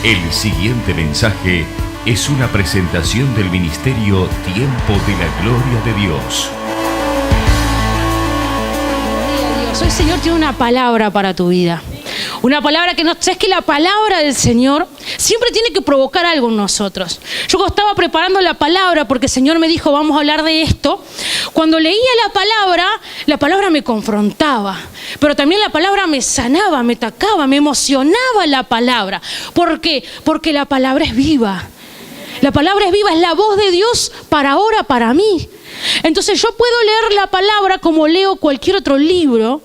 El siguiente mensaje es una presentación del ministerio Tiempo de la Gloria de Dios. Dios, hoy el Señor tiene una palabra para tu vida. Una palabra que no, sabes que la palabra del Señor siempre tiene que provocar algo en nosotros. Yo cuando estaba preparando la palabra, porque el Señor me dijo, vamos a hablar de esto, cuando leía la palabra me confrontaba, pero también la palabra me sanaba, me tocaba, me emocionaba la palabra. ¿Por qué? Porque la palabra es viva. La palabra es viva, es la voz de Dios para ahora, para mí. Entonces yo puedo leer la palabra como leo cualquier otro libro,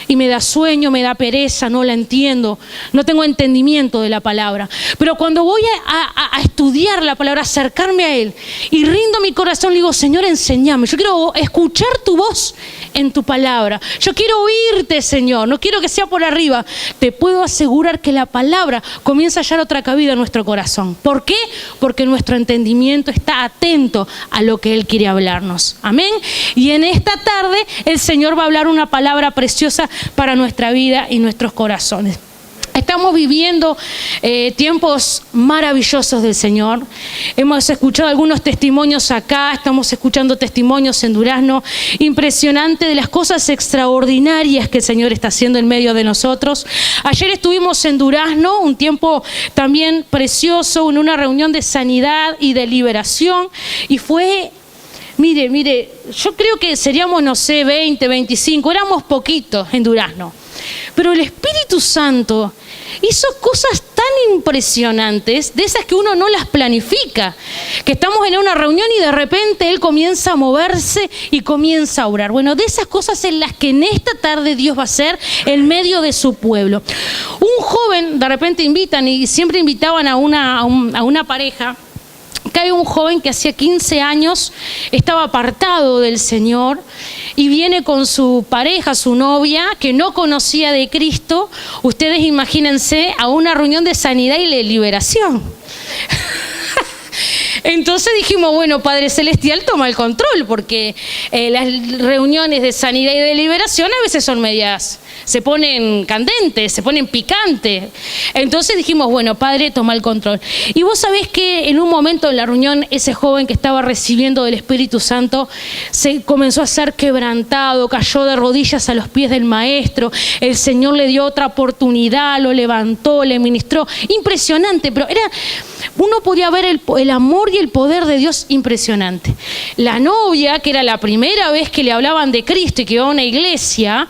y me da sueño, me da pereza, no la entiendo, no tengo entendimiento de la palabra. Pero cuando voy a estudiar la palabra, acercarme a Él y rindo mi corazón, le digo, Señor, enséñame. Yo quiero escuchar tu voz en tu palabra. Yo quiero oírte, Señor, no quiero que sea por arriba. Te puedo asegurar que la palabra comienza a hallar otra cabida en nuestro corazón. ¿Por qué? Porque nuestro entendimiento está atento a lo que Él quiere hablarnos. Amén. Y en esta tarde el Señor va a hablar una palabra preciosa para nuestra vida y nuestros corazones. Estamos viviendo tiempos maravillosos del Señor. Hemos escuchado algunos testimonios acá, estamos escuchando testimonios en Durazno, impresionante de las cosas extraordinarias que el Señor está haciendo en medio de nosotros. Ayer estuvimos en Durazno, un tiempo también precioso, en una reunión de sanidad y de liberación, y fue... Mire, yo creo que seríamos, 20, 25, éramos poquitos en Durazno. Pero el Espíritu Santo hizo cosas tan impresionantes, de esas que uno no las planifica. Que estamos en una reunión y de repente Él comienza a moverse y comienza a orar. Bueno, de esas cosas en las que en esta tarde Dios va a hacer en medio de su pueblo. Un joven, de repente invitan, y siempre invitaban a una pareja. Acá hay un joven que hacía 15 años estaba apartado del Señor y viene con su pareja, su novia, que no conocía de Cristo. Ustedes imagínense a una reunión de sanidad y de liberación. Entonces dijimos, bueno, Padre Celestial, toma el control, porque las reuniones de sanidad y de liberación a veces son medias, se ponen candentes, se ponen picantes. Entonces dijimos, bueno, Padre, toma el control. Y vos sabés que en un momento de la reunión, ese joven que estaba recibiendo del Espíritu Santo se comenzó a ser quebrantado, cayó de rodillas a los pies del Maestro. El Señor le dio otra oportunidad, lo levantó, le ministró. Impresionante, pero uno podía ver el amor y el poder de Dios impresionante. La novia, que era la primera vez que le hablaban de Cristo y que iba a una iglesia,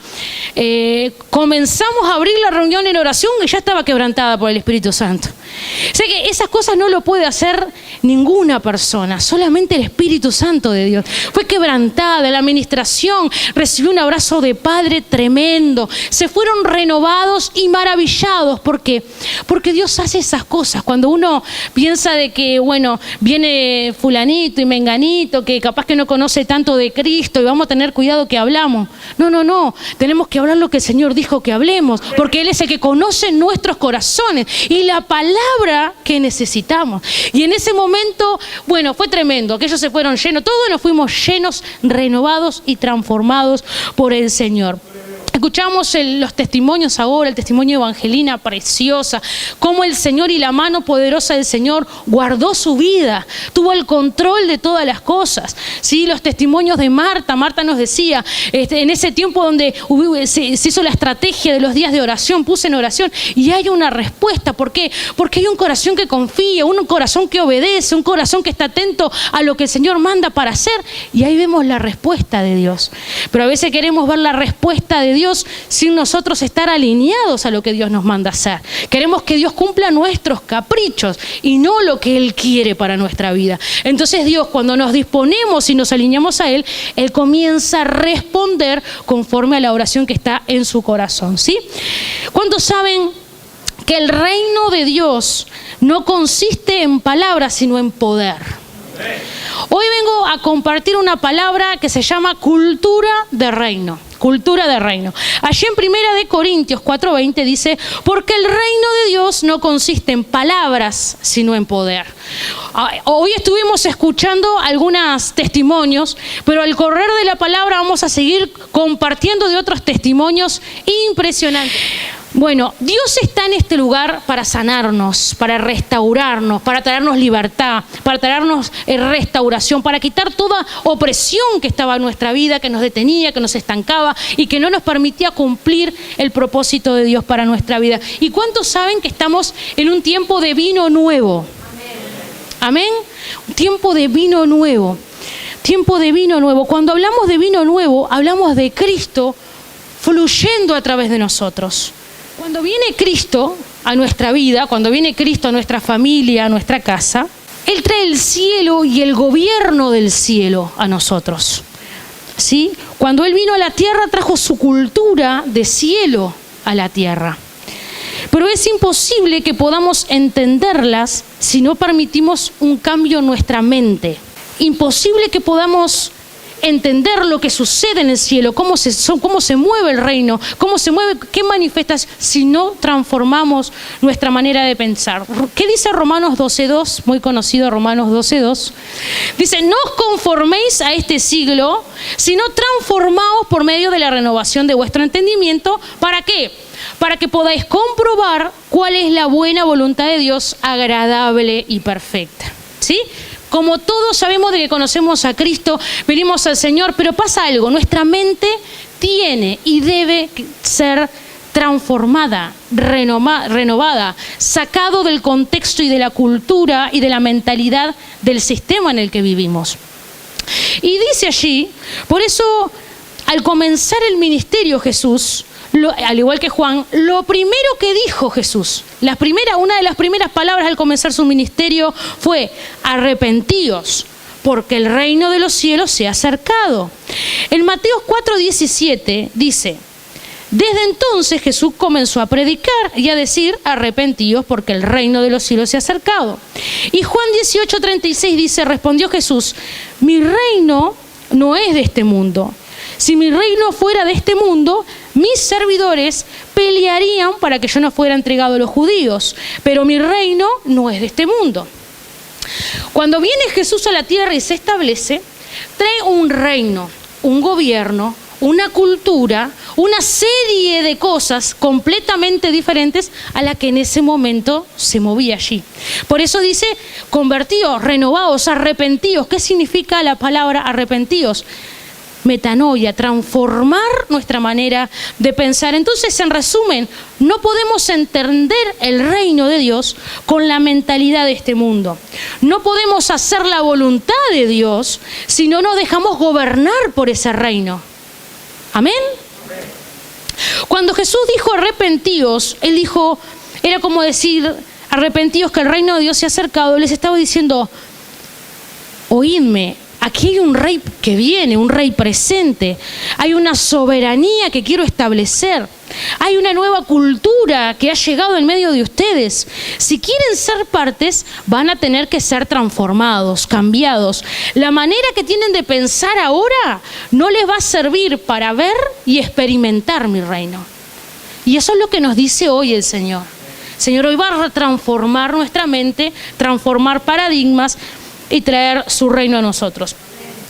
comenzamos a abrir la reunión en oración y ya estaba quebrantada por el Espíritu Santo. O sea que esas cosas no lo puede hacer ninguna persona, solamente el Espíritu Santo de Dios. Fue quebrantada, la administración recibió un abrazo de Padre tremendo, se fueron renovados y maravillados. ¿Por qué? Porque Dios hace esas cosas. Cuando uno piensa de que, bueno, viene fulanito y menganito, que capaz que no conoce tanto de Cristo y vamos a tener cuidado que hablamos. No, tenemos que hablar lo que el Señor dijo que hablemos, porque Él es el que conoce nuestros corazones y la palabra que necesitamos. Y en ese momento, bueno, fue tremendo. Aquellos se fueron llenos, todos nos fuimos llenos, renovados y transformados por el Señor. Escuchamos los testimonios ahora, el testimonio de Evangelina, preciosa, cómo el Señor y la mano poderosa del Señor guardó su vida, tuvo el control de todas las cosas. ¿Sí? Los testimonios de Marta nos decía, en ese tiempo donde se hizo la estrategia de los días de oración, puse en oración y hay una respuesta. ¿Por qué? Porque hay un corazón que confía, un corazón que obedece, un corazón que está atento a lo que el Señor manda para hacer, y ahí vemos la respuesta de Dios. Pero a veces queremos ver la respuesta de Dios sin nosotros estar alineados a lo que Dios nos manda hacer. Queremos que Dios cumpla nuestros caprichos y no lo que Él quiere para nuestra vida. Entonces Dios, cuando nos disponemos y nos alineamos a Él, Él comienza a responder conforme a la oración que está en su corazón, ¿sí? ¿Cuántos saben que el reino de Dios no consiste en palabras, sino en poder? Hoy vengo a compartir una palabra que se llama cultura de reino. Cultura de reino. Allí en 1 Corintios 4:20 dice, porque el reino de Dios no consiste en palabras, sino en poder. Hoy estuvimos escuchando algunos testimonios, pero al correr de la palabra vamos a seguir compartiendo de otros testimonios impresionantes. Bueno, Dios está en este lugar para sanarnos, para restaurarnos, para traernos libertad, para traernos restauración, para quitar toda opresión que estaba en nuestra vida, que nos detenía, que nos estancaba y que no nos permitía cumplir el propósito de Dios para nuestra vida. ¿Y cuántos saben que estamos en un tiempo de vino nuevo? Amén. Un tiempo de vino nuevo. Tiempo de vino nuevo. Cuando hablamos de vino nuevo, hablamos de Cristo fluyendo a través de nosotros. Cuando viene Cristo a nuestra vida, cuando viene Cristo a nuestra familia, a nuestra casa, Él trae el cielo y el gobierno del cielo a nosotros. ¿Sí? Cuando Él vino a la tierra, trajo su cultura de cielo a la tierra. Pero es imposible que podamos entenderlas si no permitimos un cambio en nuestra mente. Imposible que podamos entender lo que sucede en el cielo, cómo se mueve el reino, cómo se mueve, qué manifestación, si no transformamos nuestra manera de pensar. ¿Qué dice Romanos 12:2? Muy conocido Romanos 12:2. Dice, no os conforméis a este siglo, sino transformaos por medio de la renovación de vuestro entendimiento. ¿Para qué? Para que podáis comprobar cuál es la buena voluntad de Dios, agradable y perfecta. ¿Sí? Como todos sabemos de que conocemos a Cristo, venimos al Señor, pero pasa algo, nuestra mente tiene y debe ser transformada, renovada, sacado del contexto y de la cultura y de la mentalidad del sistema en el que vivimos. Y dice allí, por eso al comenzar el ministerio Jesús, al igual que Juan, lo primero que dijo Jesús, una de las primeras palabras al comenzar su ministerio fue: arrepentíos, porque el reino de los cielos se ha acercado. En Mateo 4:17 dice: desde entonces Jesús comenzó a predicar y a decir: arrepentíos, porque el reino de los cielos se ha acercado. Y Juan 18:36 dice: respondió Jesús: mi reino no es de este mundo. Si mi reino fuera de este mundo, mis servidores pelearían para que yo no fuera entregado a los judíos, pero mi reino no es de este mundo. Cuando viene Jesús a la tierra y se establece, trae un reino, un gobierno, una cultura, una serie de cosas completamente diferentes a la que en ese momento se movía allí. Por eso dice, convertidos, renovados, arrepentidos. ¿Qué significa la palabra arrepentidos? Metanoia, transformar nuestra manera de pensar. Entonces, en resumen, no podemos entender el reino de Dios con la mentalidad de este mundo. No podemos hacer la voluntad de Dios si no nos dejamos gobernar por ese reino. ¿Amén? Cuando Jesús dijo arrepentíos, Él dijo, era como decir, arrepentíos que el reino de Dios se ha acercado. Les estaba diciendo, oídme, aquí hay un rey que viene, un rey presente. Hay una soberanía que quiero establecer. Hay una nueva cultura que ha llegado en medio de ustedes. Si quieren ser partes, van a tener que ser transformados, cambiados. La manera que tienen de pensar ahora no les va a servir para ver y experimentar mi reino. Y eso es lo que nos dice hoy el Señor. Señor, hoy va a transformar nuestra mente, transformar paradigmas y traer su reino a nosotros.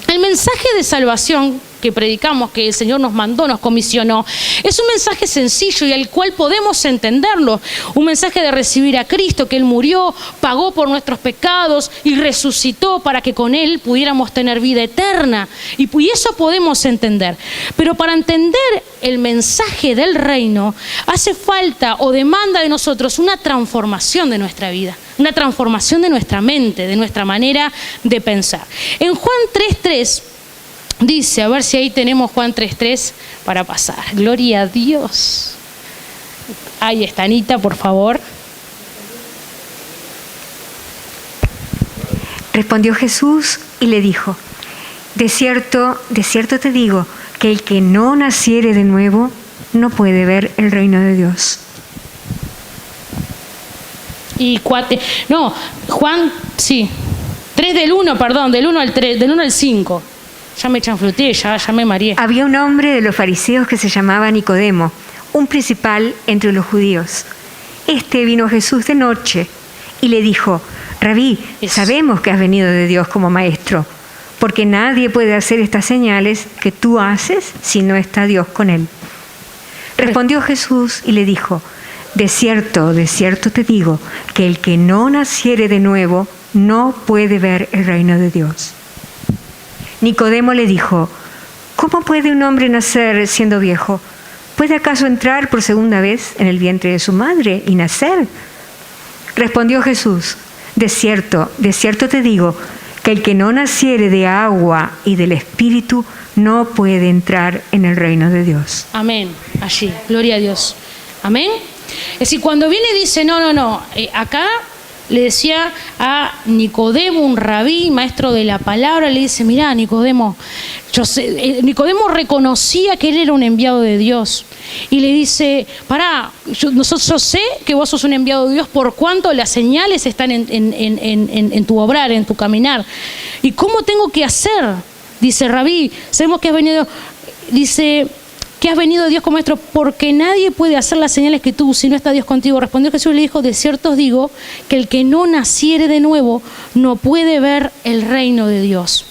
El mensaje de salvación que predicamos, que el Señor nos mandó, nos comisionó, es un mensaje sencillo y al cual podemos entenderlo. Un mensaje de recibir a Cristo, que Él murió, pagó por nuestros pecados y resucitó para que con Él pudiéramos tener vida eterna. Y eso podemos entender. Pero para entender el mensaje del reino, hace falta o demanda de nosotros una transformación de nuestra vida, una transformación de nuestra mente, de nuestra manera de pensar. En Juan 3:3 dice, a ver si ahí tenemos Juan 3:3 para pasar. Gloria a Dios. Ahí está, Anita, por favor. Respondió Jesús y le dijo: de cierto te digo, que el que no naciere de nuevo no puede ver el reino de Dios. Y Juan, sí, 3 del 1, perdón, del 1 al 3, del 1 al 5. Ya me chanfluteé, ya me mareé. Había un hombre de los fariseos que se llamaba Nicodemo, un principal entre los judíos. Este vino a Jesús de noche y le dijo: Rabí, sabemos que has venido de Dios como maestro, porque nadie puede hacer estas señales que tú haces si no está Dios con él. Respondió Jesús y le dijo: de cierto te digo, que el que no naciere de nuevo no puede ver el reino de Dios. Nicodemo le dijo: ¿cómo puede un hombre nacer siendo viejo? ¿Puede acaso entrar por segunda vez en el vientre de su madre y nacer? Respondió Jesús: de cierto te digo, que el que no naciere de agua y del Espíritu no puede entrar en el reino de Dios. Amén. Allí, gloria a Dios. Amén. Es decir, cuando viene y dice, no, acá le decía a Nicodemo, un rabí, maestro de la palabra, le dice: mirá, Nicodemo, Nicodemo reconocía que él era un enviado de Dios. Y le dice: pará, yo sé que vos sos un enviado de Dios por cuanto las señales están en tu obrar, en tu caminar. ¿Y cómo tengo que hacer? Dice: rabí, sabemos que has venido, dice, que has venido Dios como maestro, porque nadie puede hacer las señales que tú si no está Dios contigo. Respondió Jesús y le dijo: de cierto os digo, que el que no naciere de nuevo no puede ver el reino de Dios.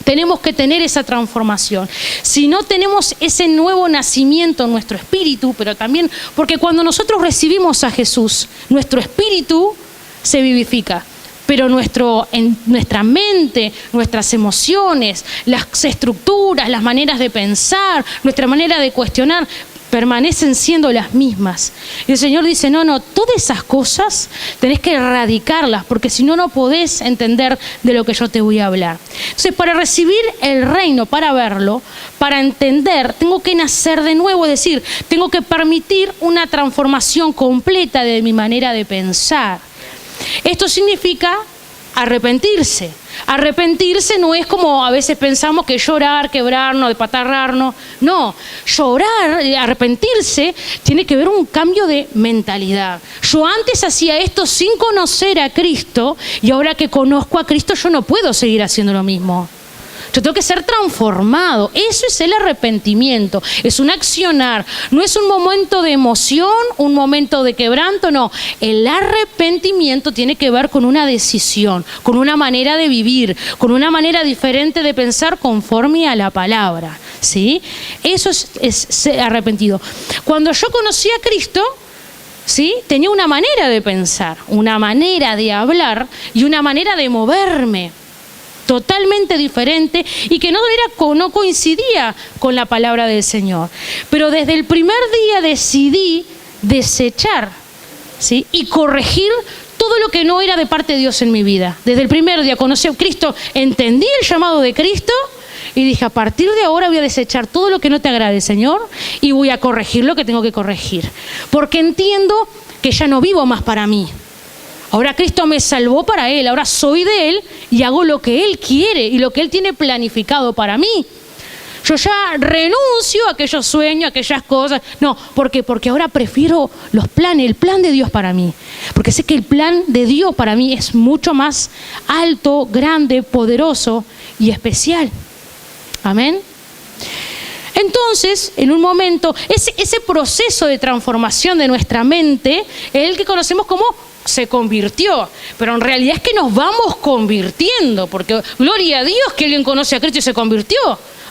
Tenemos que tener esa transformación. Si no tenemos ese nuevo nacimiento en nuestro espíritu, pero también, porque cuando nosotros recibimos a Jesús, nuestro espíritu se vivifica. Pero nuestra mente, nuestras emociones, las estructuras, las maneras de pensar, nuestra manera de cuestionar, permanecen siendo las mismas. Y el Señor dice: no, todas esas cosas tenés que erradicarlas, porque si no, no podés entender de lo que yo te voy a hablar. Entonces, para recibir el reino, para verlo, para entender, tengo que nacer de nuevo, es decir, tengo que permitir una transformación completa de mi manera de pensar. Esto significa arrepentirse. Arrepentirse no es como a veces pensamos que llorar, quebrarnos, despatarrarnos. No, llorar, arrepentirse, tiene que ver un cambio de mentalidad. Yo antes hacía esto sin conocer a Cristo, y ahora que conozco a Cristo yo no puedo seguir haciendo lo mismo. Yo tengo que ser transformado. Eso es el arrepentimiento. Es un accionar. No es un momento de emoción, un momento de quebranto, no. El arrepentimiento tiene que ver con una decisión, con una manera de vivir, con una manera diferente de pensar conforme a la palabra, ¿sí? Eso es ser arrepentido. Cuando yo conocí a Cristo, ¿sí?, tenía una manera de pensar, una manera de hablar y una manera de moverme totalmente diferente, y que no coincidía con la palabra del Señor. Pero desde el primer día decidí desechar, ¿sí?, y corregir todo lo que no era de parte de Dios en mi vida. Desde el primer día conocí a Cristo, entendí el llamado de Cristo y dije: a partir de ahora voy a desechar todo lo que no te agrade, Señor, y voy a corregir lo que tengo que corregir. Porque entiendo que ya no vivo más para mí. Ahora Cristo me salvó para Él, ahora soy de Él y hago lo que Él quiere y lo que Él tiene planificado para mí. Yo ya renuncio a aquellos sueños, a aquellas cosas. No, porque ahora prefiero los planes, el plan de Dios para mí. Porque sé que el plan de Dios para mí es mucho más alto, grande, poderoso y especial. Amén. Entonces, en un momento, ese proceso de transformación de nuestra mente es el que conocemos como se convirtió, pero en realidad es que nos vamos convirtiendo, porque gloria a Dios que alguien conoce a Cristo y se convirtió.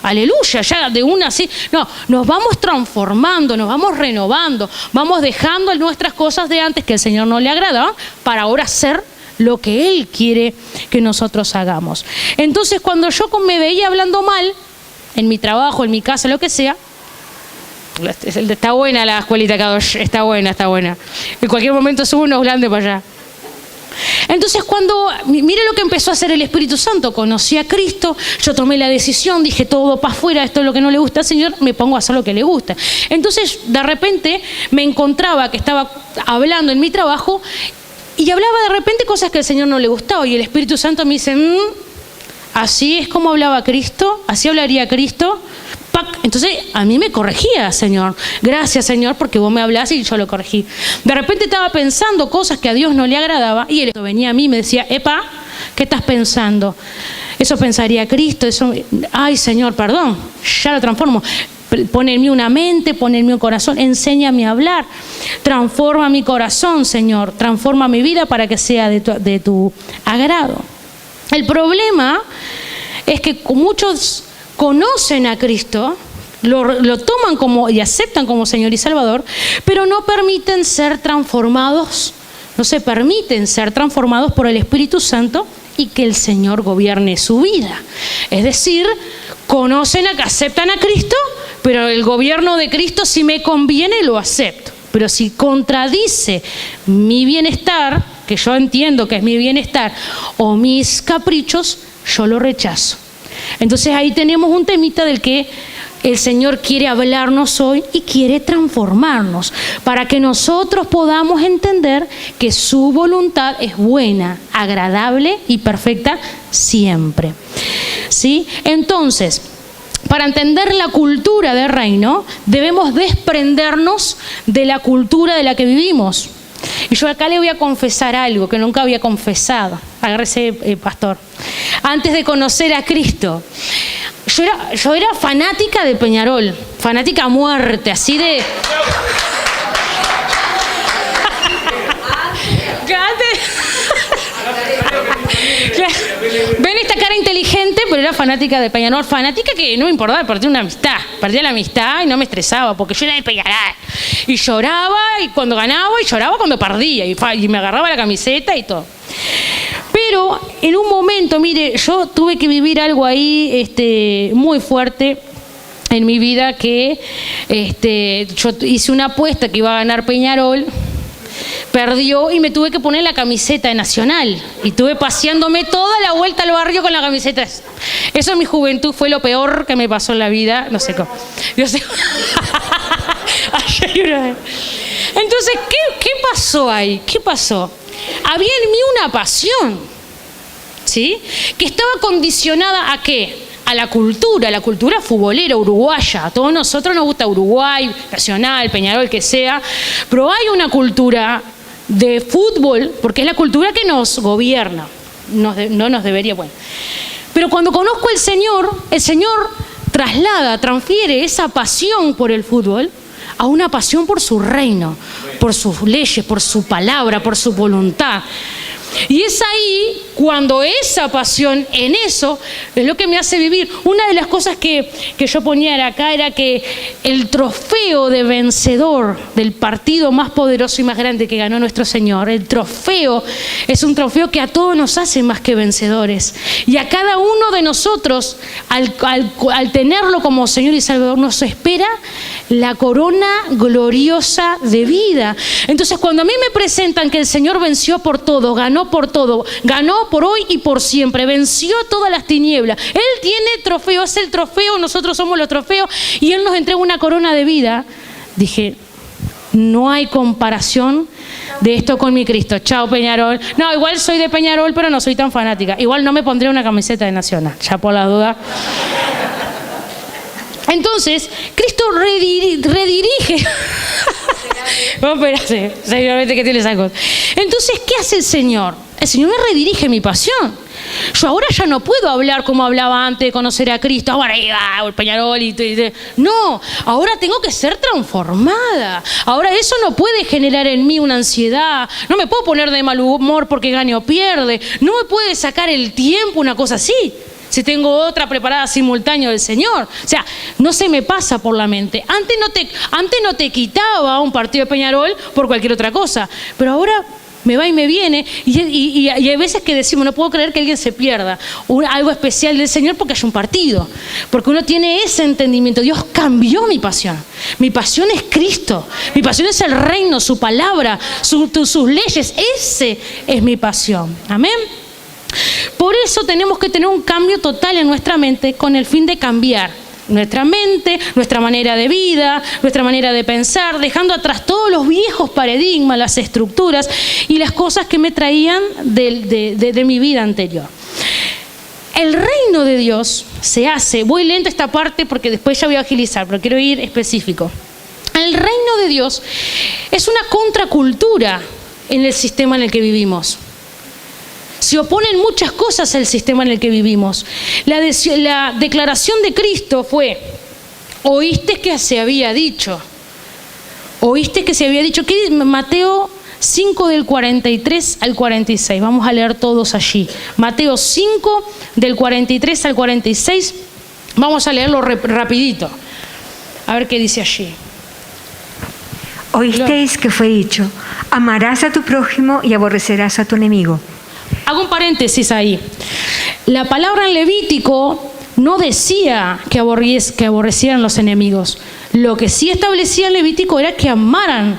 Aleluya, ya de una así. No, nos vamos transformando, nos vamos renovando, vamos dejando nuestras cosas de antes que el Señor no le agradaba para ahora hacer lo que Él quiere que nosotros hagamos. Entonces, cuando yo me veía hablando mal, en mi trabajo, en mi casa, lo que sea, está buena la escuelita, Kadosh, está buena. En cualquier momento subo unos grandes para allá. Entonces, cuando, mire lo que empezó a hacer el Espíritu Santo, conocí a Cristo, yo tomé la decisión, dije: todo para afuera, esto es lo que no le gusta al Señor, me pongo a hacer lo que le gusta. Entonces, de repente, me encontraba que estaba hablando en mi trabajo y hablaba de repente cosas que al Señor no le gustaba, y el Espíritu Santo me dice: así es como hablaba Cristo, así hablaría Cristo. Entonces a mí me corregía: Señor, gracias, Señor, porque vos me hablás, y yo lo corregí. De repente estaba pensando cosas que a Dios no le agradaba, y Él venía a mí y me decía: epa, ¿qué estás pensando? Eso pensaría Cristo, eso, ay, Señor, perdón, ya lo transformo. Pon en mí una mente, pon en mí un corazón, enséñame a hablar, transforma mi corazón, Señor, transforma mi vida para que sea de tu agrado. El problema es que muchos conocen a Cristo, lo toman como y aceptan como Señor y Salvador, pero no permiten ser transformados, no se permiten ser transformados por el Espíritu Santo y que el Señor gobierne su vida. Es decir, conocen, aceptan a Cristo, pero el gobierno de Cristo, si me conviene, lo acepto. Pero si contradice mi bienestar, que yo entiendo que es mi bienestar, o mis caprichos, yo lo rechazo. Entonces ahí tenemos un temita del que el Señor quiere hablarnos hoy y quiere transformarnos para que nosotros podamos entender que su voluntad es buena, agradable y perfecta siempre. ¿Sí? Entonces, para entender la cultura del reino, debemos desprendernos de la cultura de la que vivimos. Y yo acá le voy a confesar algo que nunca había confesado. Agárrese, pastor. Antes de conocer a Cristo, yo era fanática de Peñarol, fanática a muerte, así de... Ven esta cara inteligente, pero era fanática de Peñarol, fanática que no me importaba, perdía la amistad y no me estresaba, porque yo era de Peñarol. Y lloraba y cuando ganaba y lloraba cuando perdía, y me agarraba la camiseta y todo. Pero en un momento, mire, yo tuve que vivir algo ahí muy fuerte en mi vida, que yo hice una apuesta que iba a ganar Peñarol, perdió y me tuve que poner la camiseta de Nacional y tuve paseándome toda la vuelta al barrio con la camiseta. Eso en mi juventud fue lo peor que me pasó en la vida, no sé cómo. Entonces, ¿qué pasó ahí? ¿Qué pasó? Había en mí una pasión, ¿sí? Que estaba condicionada ¿a qué? A la cultura futbolera uruguaya. A todos nosotros nos gusta Uruguay, Nacional, Peñarol, que sea, pero hay una cultura de fútbol, porque es la cultura que nos gobierna, no nos debería, bueno. Pero cuando conozco al Señor, el Señor transfiere esa pasión por el fútbol a una pasión por su reino, por sus leyes, por su palabra, por su voluntad. Y es ahí cuando esa pasión en eso es lo que me hace vivir. Una de las cosas que yo ponía acá era que el trofeo de vencedor del partido más poderoso y más grande que ganó nuestro Señor, el trofeo es un trofeo que a todos nos hace más que vencedores. Y a cada uno de nosotros, al tenerlo como Señor y Salvador, nos espera la corona gloriosa de vida. Entonces, cuando a mí me presentan que el Señor venció por todo, ganó por todo, ganó por hoy y por siempre, venció todas las tinieblas, Él tiene trofeo, es el trofeo, nosotros somos los trofeos y Él nos entrega una corona de vida, dije, no hay comparación de esto con mi Cristo. Chao Peñarol. No, igual soy de Peñarol, pero no soy tan fanática. Igual no me pondré una camiseta de Nacional, ya por la duda. Entonces, Cristo redirige. Vamos a esperar, seguramente que tiene esa cosa. Entonces, ¿qué hace el Señor? El Señor me redirige mi pasión. Yo ahora ya no puedo hablar como hablaba antes de conocer a Cristo. Ahora ahí va el Peñarol no, ahora tengo que ser transformada. Ahora eso no puede generar en mí una ansiedad. No me puedo poner de mal humor porque gane o pierde. No me puede sacar el tiempo una cosa así. Si tengo otra preparada simultáneo del Señor. O sea, no se me pasa por la mente. Antes no te quitaba un partido de Peñarol por cualquier otra cosa. Pero ahora me va y me viene. Y hay veces que decimos, no puedo creer que alguien se pierda algo especial del Señor porque hay un partido. Porque uno tiene ese entendimiento. Dios cambió mi pasión. Mi pasión es Cristo. Mi pasión es el reino, su palabra, sus leyes. Ese es mi pasión. Amén. Por eso tenemos que tener un cambio total en nuestra mente con el fin de cambiar nuestra mente, nuestra manera de vida, nuestra manera de pensar, dejando atrás todos los viejos paradigmas, las estructuras y las cosas que me traían de mi vida anterior. El reino de Dios se hace, voy lento esta parte porque después ya voy a agilizar, pero quiero ir específico. El reino de Dios es una contracultura en el sistema en el que vivimos. Se oponen muchas cosas al sistema en el que vivimos. La declaración de Cristo fue, oíste que se había dicho. Oíste que se había dicho. ¿Qué? Mateo 5 del 43 al 46. Vamos a leer todos allí. Mateo 5 del 43 al 46. Vamos a leerlo rapidito. A ver qué dice allí. Oísteis que fue dicho, amarás a tu prójimo y aborrecerás a tu enemigo. Hago un paréntesis ahí. La palabra en Levítico no decía que aborrecieran los enemigos. Lo que sí establecía en Levítico era que amaran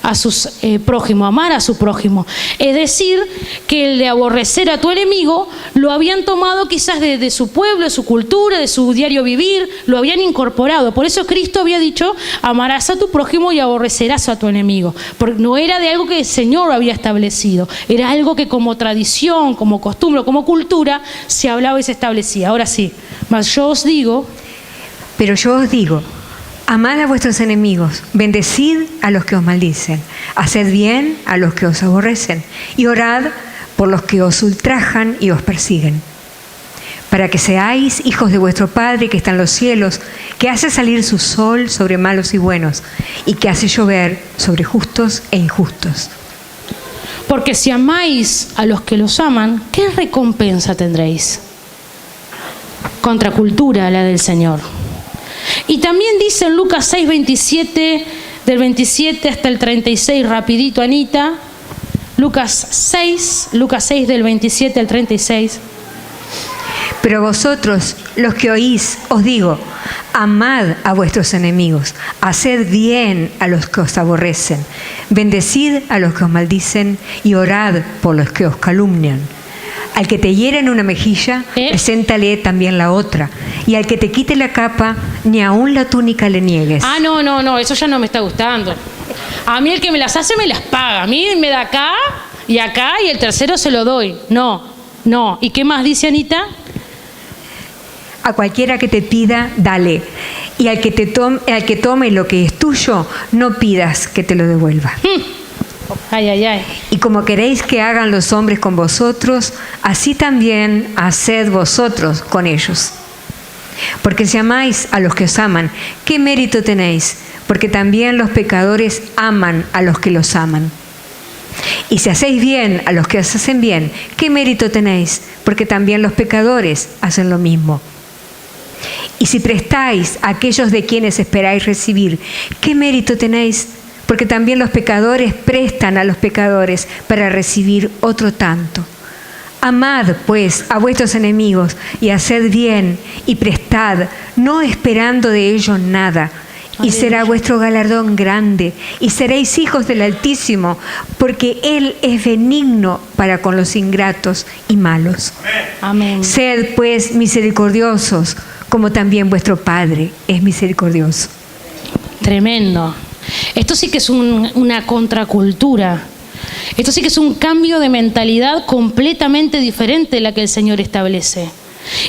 a sus prójimos, amar a su prójimo. Es decir, que el de aborrecer a tu enemigo lo habían tomado quizás de su pueblo, de su cultura, de su diario vivir, lo habían incorporado. Por eso Cristo había dicho, amarás a tu prójimo y aborrecerás a tu enemigo. Porque no era de algo que el Señor había establecido, era algo que como tradición, como costumbre, como cultura, se hablaba y se establecía. Ahora sí, mas Pero yo os digo, amad a vuestros enemigos, bendecid a los que os maldicen, haced bien a los que os aborrecen, y orad por los que os ultrajan y os persiguen, para que seáis hijos de vuestro Padre que está en los cielos, que hace salir su sol sobre malos y buenos, y que hace llover sobre justos e injustos. Porque si amáis a los que los aman, ¿qué recompensa tendréis? Contracultura la del Señor. Y también dice en Lucas 6, 27, del 27 hasta el 36, rapidito Anita. Lucas 6 del 27 al 36. Pero vosotros, los que oís, os digo, amad a vuestros enemigos, haced bien a los que os aborrecen, bendecid a los que os maldicen y orad por los que os calumnian. Al que te hiera en una mejilla, preséntale también la otra. Y al que te quite la capa, ni aun la túnica le niegues. Ah, no, eso ya no me está gustando. A mí el que me las hace me las paga. A mí me da acá y el tercero se lo doy. No. ¿Y qué más dice Anita? A cualquiera que te pida, dale. Y al que tome lo que es tuyo, no pidas que te lo devuelva. Ay. Y como queréis que hagan los hombres con vosotros, así también haced vosotros con ellos. Porque si amáis a los que os aman, ¿qué mérito tenéis? Porque también los pecadores aman a los que los aman. Y si hacéis bien a los que os hacen bien, ¿qué mérito tenéis? Porque también los pecadores hacen lo mismo. Y si prestáis a aquellos de quienes esperáis recibir, ¿qué mérito tenéis? Porque también los pecadores prestan a los pecadores para recibir otro tanto. Amad, pues, a vuestros enemigos y haced bien y prestad, no esperando de ellos nada. Y será vuestro galardón grande y seréis hijos del Altísimo, porque Él es benigno para con los ingratos y malos. Amén. Sed, pues, misericordiosos, como también vuestro Padre es misericordioso. Tremendo. Esto sí que es una contracultura. Esto sí que es un cambio de mentalidad completamente diferente de la que el Señor establece.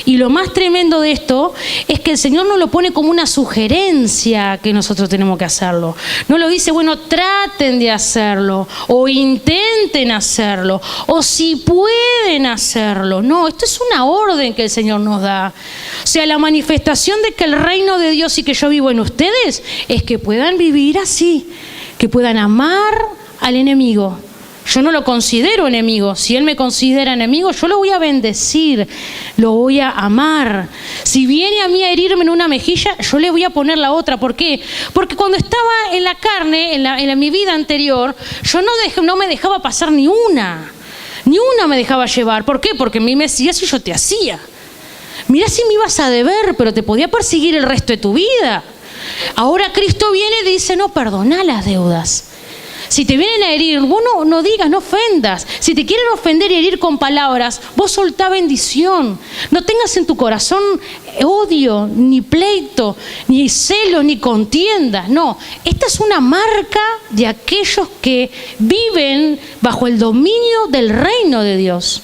Y lo más tremendo de esto es que el Señor no lo pone como una sugerencia que nosotros tenemos que hacerlo. No lo dice, bueno, traten de hacerlo, o intenten hacerlo, o si pueden hacerlo. No, esto es una orden que el Señor nos da. O sea, la manifestación de que el reino de Dios y que yo vivo en ustedes es que puedan vivir así, que puedan amar al enemigo. Yo no lo considero enemigo. Si él me considera enemigo, yo lo voy a bendecir, lo voy a amar. Si viene a mí a herirme en una mejilla, yo le voy a poner la otra. ¿Por qué? Porque cuando estaba en la carne, en mi vida anterior, yo no me dejaba pasar ni una me dejaba llevar. ¿Por qué? Porque a mí me decías y yo te hacía. Mirá si me ibas a deber, pero te podía perseguir el resto de tu vida. Ahora Cristo viene y dice, no, perdona las deudas. Si te vienen a herir, vos no digas, no ofendas. Si te quieren ofender y herir con palabras, vos soltá bendición. No tengas en tu corazón odio, ni pleito, ni celo, ni contiendas. No, esta es una marca de aquellos que viven bajo el dominio del reino de Dios.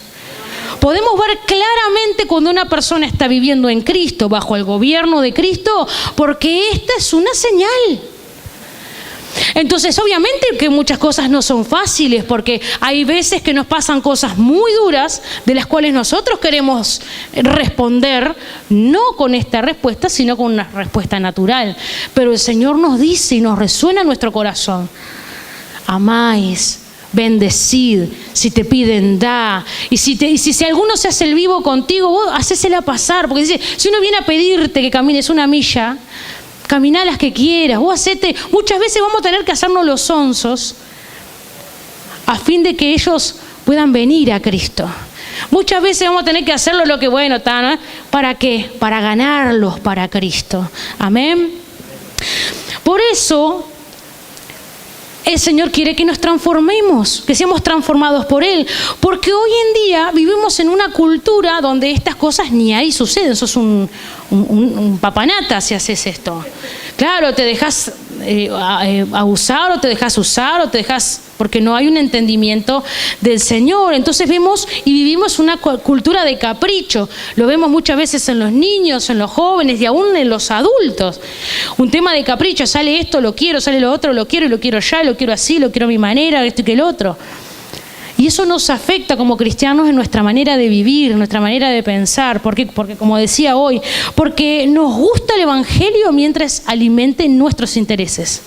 Podemos ver claramente cuando una persona está viviendo en Cristo, bajo el gobierno de Cristo, porque esta es una señal. Entonces, obviamente que muchas cosas no son fáciles, porque hay veces que nos pasan cosas muy duras de las cuales nosotros queremos responder, no con esta respuesta, sino con una respuesta natural. Pero el Señor nos dice y nos resuena en nuestro corazón: amáis, bendecid, si te piden, da. Y si alguno se hace el vivo contigo, vos hacésela pasar, porque dice, si uno viene a pedirte que camines una milla, caminá las que quieras, vos hacete. Muchas veces vamos a tener que hacernos los sonsos a fin de que ellos puedan venir a Cristo. Muchas veces vamos a tener que hacerlo lo que bueno está, ¿no? ¿Para qué? Para ganarlos para Cristo. Amén. Por eso el Señor quiere que nos transformemos, que seamos transformados por Él. Porque hoy en día vivimos en una cultura donde estas cosas ni ahí suceden. Sos un papanata si haces esto. Claro, te dejas abusar o te dejas usar o te dejas... porque no hay un entendimiento del Señor. Entonces vemos y vivimos una cultura de capricho. Lo vemos muchas veces en los niños, en los jóvenes y aún en los adultos. Un tema de capricho, sale esto, lo quiero, sale lo otro, lo quiero y lo quiero ya, lo quiero así, lo quiero a mi manera, esto y que el otro. Y eso nos afecta como cristianos en nuestra manera de vivir, en nuestra manera de pensar. ¿Por qué? Porque como decía hoy, porque nos gusta el Evangelio mientras alimente nuestros intereses.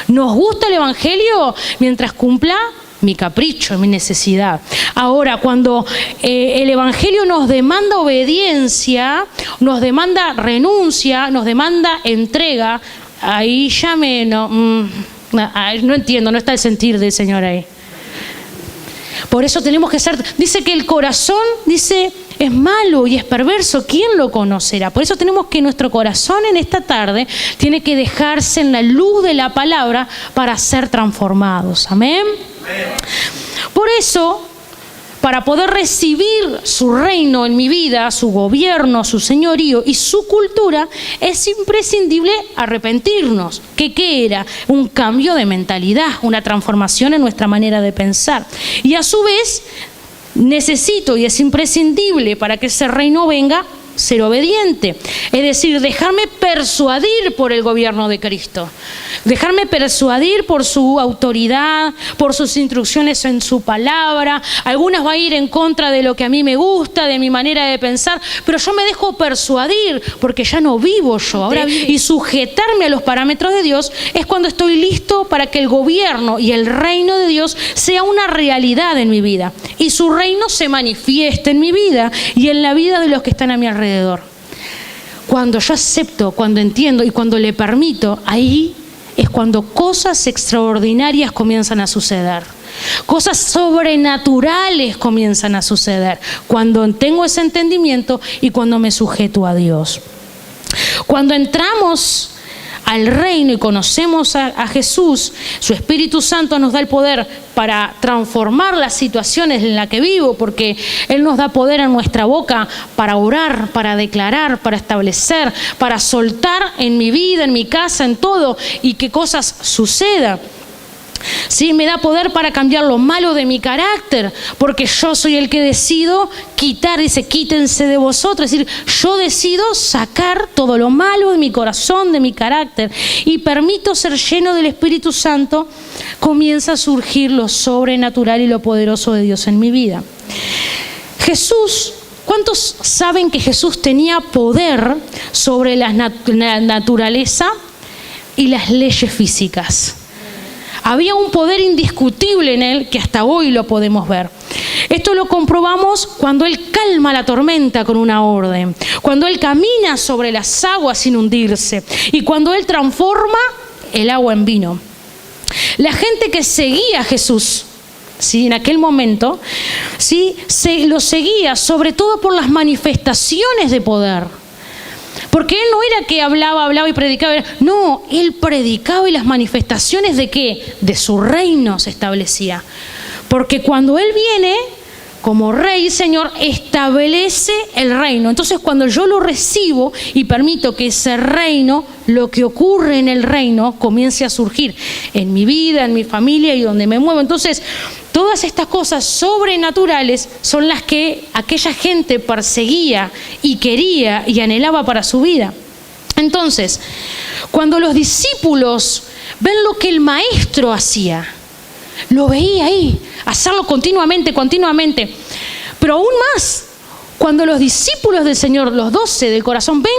Nos gusta el Evangelio mientras cumpla mi capricho, mi necesidad. Ahora, cuando el Evangelio nos demanda obediencia, nos demanda renuncia, nos demanda entrega, ahí ya no entiendo, no está el sentir del Señor ahí. Por eso tenemos que ser... Dice que el corazón, es malo y es perverso. ¿Quién lo conocerá? Por eso tenemos que nuestro corazón en esta tarde tiene que dejarse en la luz de la palabra para ser transformados. Amén. Por eso, para poder recibir su reino en mi vida, su gobierno, su señorío y su cultura, es imprescindible arrepentirnos. ¿Qué era? Un cambio de mentalidad, una transformación en nuestra manera de pensar. Y a su vez, necesito y es imprescindible para que ese reino venga, ser obediente. Es decir, dejarme persuadir por el gobierno de Cristo. Dejarme persuadir por su autoridad, por sus instrucciones en su palabra. Algunas va a ir en contra de lo que a mí me gusta, de mi manera de pensar, pero yo me dejo persuadir porque ya no vivo yo. Ahora, y sujetarme a los parámetros de Dios es cuando estoy listo para que el gobierno y el reino de Dios sea una realidad en mi vida. Y su reino se manifieste en mi vida y en la vida de los que están a mi alrededor. Cuando yo acepto, cuando entiendo y cuando le permito, ahí es cuando cosas extraordinarias comienzan a suceder. Cosas sobrenaturales comienzan a suceder. Cuando tengo ese entendimiento y cuando me sujeto a Dios. Cuando entramos al reino y conocemos a Jesús, su Espíritu Santo nos da el poder para transformar las situaciones en las que vivo, porque Él nos da poder en nuestra boca para orar, para declarar, para establecer, para soltar en mi vida, en mi casa, en todo, y que cosas sucedan. Sí, me da poder para cambiar lo malo de mi carácter, porque yo soy el que decido quitar, dice, quítense de vosotros, es decir, yo decido sacar todo lo malo de mi corazón, de mi carácter, y permito ser lleno del Espíritu Santo, comienza a surgir lo sobrenatural y lo poderoso de Dios en mi vida. Jesús, ¿cuántos saben que Jesús tenía poder sobre la naturaleza y las leyes físicas? Había un poder indiscutible en Él que hasta hoy lo podemos ver. Esto lo comprobamos cuando Él calma la tormenta con una orden, cuando Él camina sobre las aguas sin hundirse y cuando Él transforma el agua en vino. La gente que seguía a Jesús, ¿sí?, en aquel momento, ¿sí?, lo seguía sobre todo por las manifestaciones de poder. Porque Él no era que hablaba y predicaba. No, Él predicaba y las manifestaciones ¿de qué? De su reino se establecía. Porque cuando Él viene como Rey y Señor, establece el reino. Entonces cuando yo lo recibo y permito que ese reino, lo que ocurre en el reino, comience a surgir en mi vida, en mi familia y donde me muevo. Entonces, todas estas cosas sobrenaturales son las que aquella gente perseguía y quería y anhelaba para su vida. Entonces, cuando los discípulos ven lo que el maestro hacía, lo veía ahí, hacerlo continuamente. Pero aún más, cuando los discípulos del Señor, los 12 del corazón, ven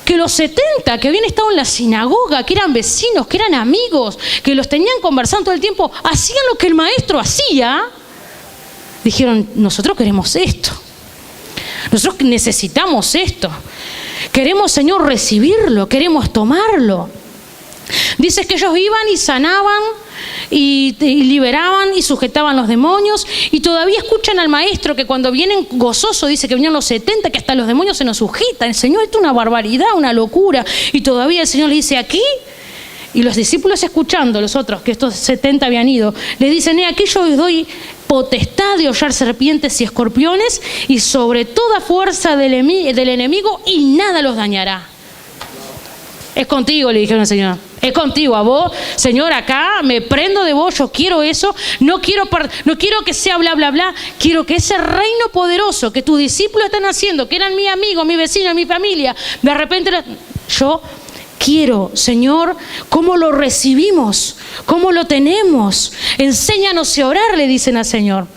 que los 70 que habían estado en la sinagoga, que eran vecinos, que eran amigos, que los tenían conversando todo el tiempo, hacían lo que el maestro hacía, dijeron, nosotros queremos esto. Nosotros necesitamos esto. Queremos, Señor, recibirlo, queremos tomarlo. Dice que ellos iban y sanaban y liberaban y sujetaban los demonios, y todavía escuchan al maestro que cuando vienen gozoso, dice que vinieron los 70, que hasta los demonios se nos sujetan. El Señor, esto es una barbaridad, una locura, y todavía el Señor le dice aquí. Y los discípulos escuchando, los otros, que estos 70 habían ido, le dicen: aquí yo os doy potestad de hollar serpientes y escorpiones y sobre toda fuerza del enemigo, y nada los dañará. Es contigo, le dijeron al Señor. Es contigo, a vos, Señor, acá me prendo de vos, yo quiero eso, no quiero que sea bla, bla, bla, quiero que ese reino poderoso que tus discípulos están haciendo, que eran mi amigo, mi vecino, mi familia, de repente yo quiero, Señor, ¿cómo lo recibimos? ¿Cómo lo tenemos? Enséñanos a orar, le dicen al Señor.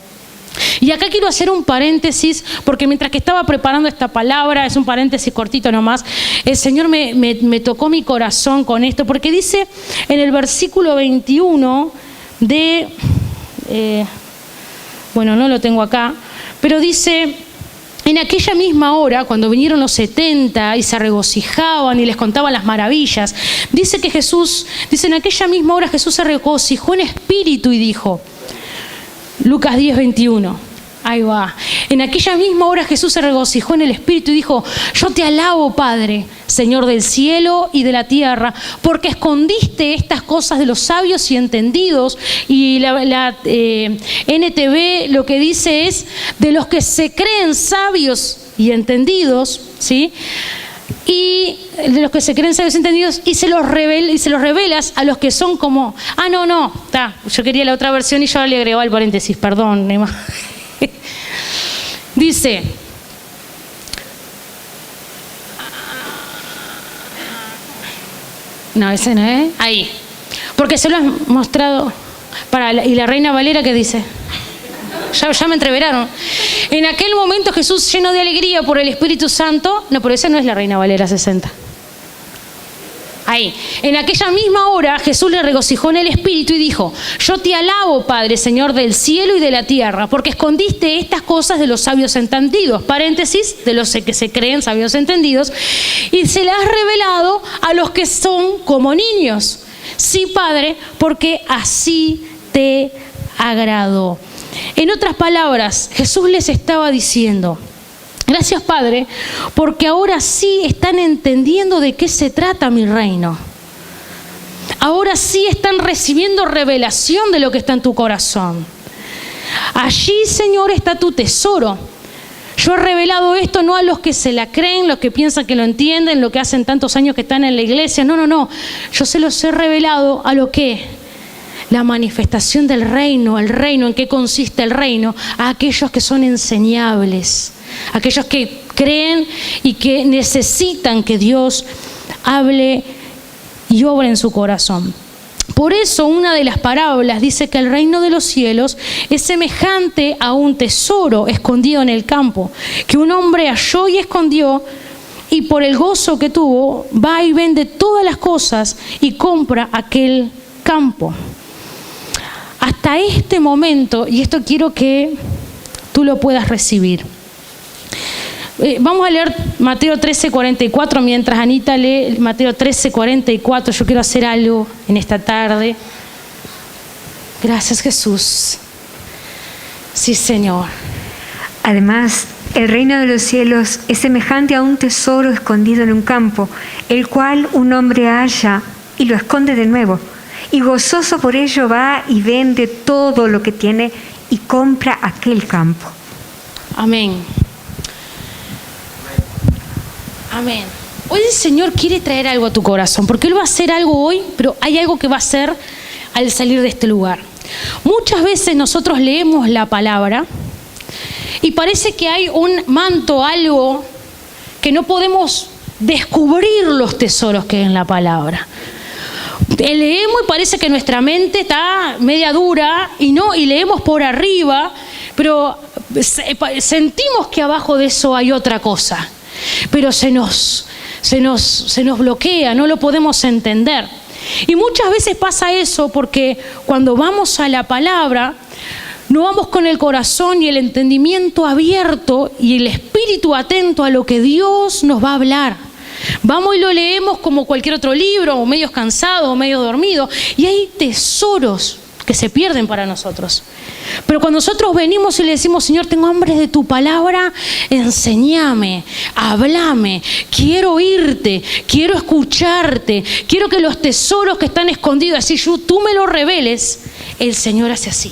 Y acá quiero hacer un paréntesis, porque mientras que estaba preparando esta palabra, es un paréntesis cortito nomás, el Señor me tocó mi corazón con esto, porque dice en el versículo 21 de, bueno, no lo tengo acá, pero dice: en aquella misma hora, cuando vinieron los 70 y se regocijaban y les contaban las maravillas, dice que Jesús, dice, en aquella misma hora Jesús se regocijó en espíritu y dijo, Lucas 10, 21, ahí va. En aquella misma hora Jesús se regocijó en el espíritu y dijo: yo te alabo, Padre, Señor del cielo y de la tierra, porque escondiste estas cosas de los sabios y entendidos. Y la NTV lo que dice es: de los que se creen sabios y entendidos, ¿sí? Y de los que se creen sabios y entendidos, y se los revelas a los que son como... yo quería la otra versión y yo le agregaba el paréntesis, perdón. Dice... No, ese no es. Ahí. Porque se lo has mostrado. Y la Reina Valera, ¿qué dice? Ya me entreveraron. En aquel momento Jesús, lleno de alegría por el Espíritu Santo... No, pero esa no es la Reina Valera 60. Ahí. En aquella misma hora Jesús le regocijó en el Espíritu y dijo: yo te alabo, Padre, Señor del cielo y de la tierra, porque escondiste estas cosas de los sabios entendidos, paréntesis, de los que se creen sabios entendidos, y se las has revelado a los que son como niños. Sí, Padre, porque así te agradó. En otras palabras, Jesús les estaba diciendo: gracias, Padre, porque ahora sí están entendiendo de qué se trata mi reino. Ahora sí están recibiendo revelación de lo que está en tu corazón. Allí, Señor, está tu tesoro. Yo he revelado esto no a los que se la creen, los que piensan que lo entienden, los que hacen tantos años que están en la iglesia. No. Yo se los he revelado a lo que... la manifestación del reino, el reino, ¿en qué consiste el reino? A aquellos que son enseñables, aquellos que creen y que necesitan que Dios hable y obre en su corazón. Por eso una de las parábolas dice que el reino de los cielos es semejante a un tesoro escondido en el campo, que un hombre halló y escondió, y por el gozo que tuvo, va y vende todas las cosas y compra aquel campo. Hasta este momento, y esto quiero que tú lo puedas recibir. Vamos a leer Mateo 13:44, mientras Anita lee Mateo 13:44. Yo quiero hacer algo en esta tarde. Gracias, Jesús. Sí, Señor. Además, el reino de los cielos es semejante a un tesoro escondido en un campo, el cual un hombre halla y lo esconde de nuevo. Y gozoso por ello va y vende todo lo que tiene y compra aquel campo. Amén. Amén. Hoy el Señor quiere traer algo a tu corazón, porque Él va a hacer algo hoy, pero hay algo que va a hacer al salir de este lugar. Muchas veces nosotros leemos la palabra y parece que hay un manto, algo que no podemos descubrir los tesoros que hay en la palabra. Leemos y parece que nuestra mente está media dura y leemos por arriba, pero sentimos que abajo de eso hay otra cosa, pero se nos bloquea, no lo podemos entender. Y muchas veces pasa eso porque cuando vamos a la palabra no vamos con el corazón y el entendimiento abierto y el espíritu atento a lo que Dios nos va a hablar. Vamos y lo leemos como cualquier otro libro, o medio cansado, o medio dormido, y hay tesoros que se pierden para nosotros. Pero cuando nosotros venimos y le decimos, Señor, tengo hambre de tu palabra, enséñame, háblame, quiero oírte, quiero escucharte, quiero que los tesoros que están escondidos, así tú me los reveles, el Señor hace así.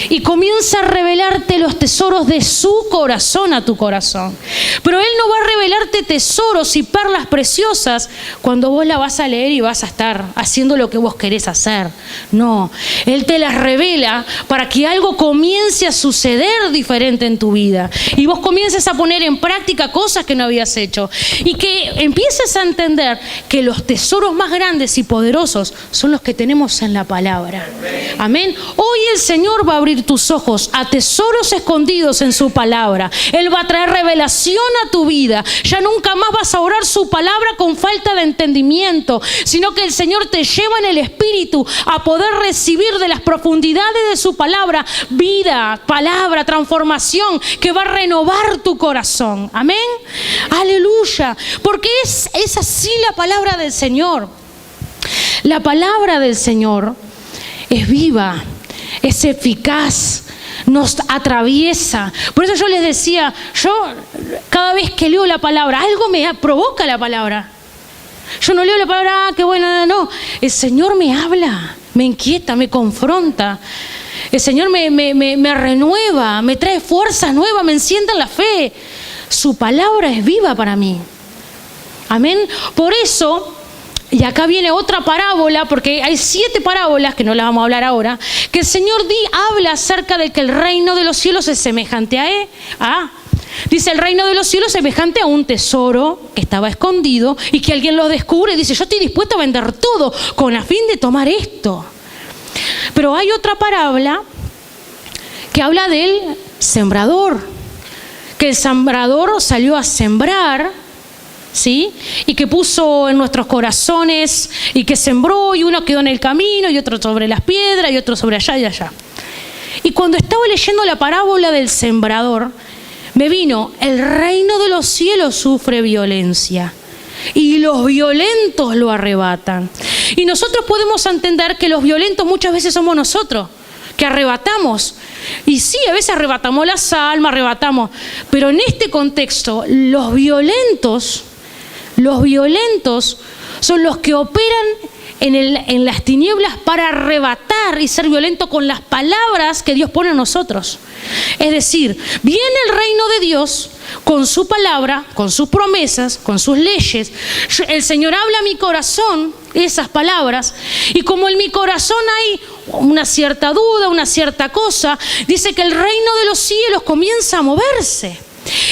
Y comienza a revelarte los tesoros de su corazón a tu corazón. Pero Él no va a revelarte tesoros y perlas preciosas cuando vos la vas a leer y vas a estar haciendo lo que vos querés hacer. No, Él te las revela para que algo comience a suceder diferente en tu vida. Y vos comiences a poner en práctica cosas que no habías hecho. Y que empieces a entender que los tesoros más grandes y poderosos son los que tenemos en la palabra. Amén. Hoy el Señor va a abrir tus ojos a tesoros escondidos en su palabra. Él va a traer revelación a tu vida. Ya nunca más vas a orar su palabra con falta de entendimiento, sino que el Señor te lleva en el espíritu a poder recibir de las profundidades de su palabra vida, palabra, transformación que va a renovar tu corazón. Amén. Aleluya. Porque es así la palabra del Señor. La palabra del Señor es viva, es eficaz, nos atraviesa. Por eso yo les decía, yo cada vez que leo la palabra, algo me provoca la palabra. Yo no leo la palabra, qué buena, no. El Señor me habla, me inquieta, me confronta. El Señor me renueva, me trae fuerzas nuevas, me enciende en la fe. Su palabra es viva para mí. Amén. Por eso, y acá viene otra parábola, porque hay 7 parábolas, que no las vamos a hablar ahora, que el Señor habla acerca de que el reino de los cielos es semejante dice, el reino de los cielos es semejante a un tesoro que estaba escondido y que alguien lo descubre y dice, yo estoy dispuesto a vender todo con la fin de tomar esto. Pero hay otra parábola que habla del sembrador, que el sembrador salió a sembrar, ¿sí? Y que puso en nuestros corazones y que sembró, y uno quedó en el camino y otro sobre las piedras y otro sobre allá y allá. Y cuando estaba leyendo la parábola del sembrador, me vino, el reino de los cielos sufre violencia y los violentos lo arrebatan. Y nosotros podemos entender que los violentos muchas veces somos nosotros, que arrebatamos. Y sí, a veces arrebatamos las almas, pero en este contexto, los violentos son los que operan en las tinieblas para arrebatar y ser violentos con las palabras que Dios pone en nosotros. Es decir, viene el reino de Dios con su palabra, con sus promesas, con sus leyes. El Señor habla a mi corazón esas palabras, y como en mi corazón hay una cierta duda, una cierta cosa, dice que el reino de los cielos comienza a moverse.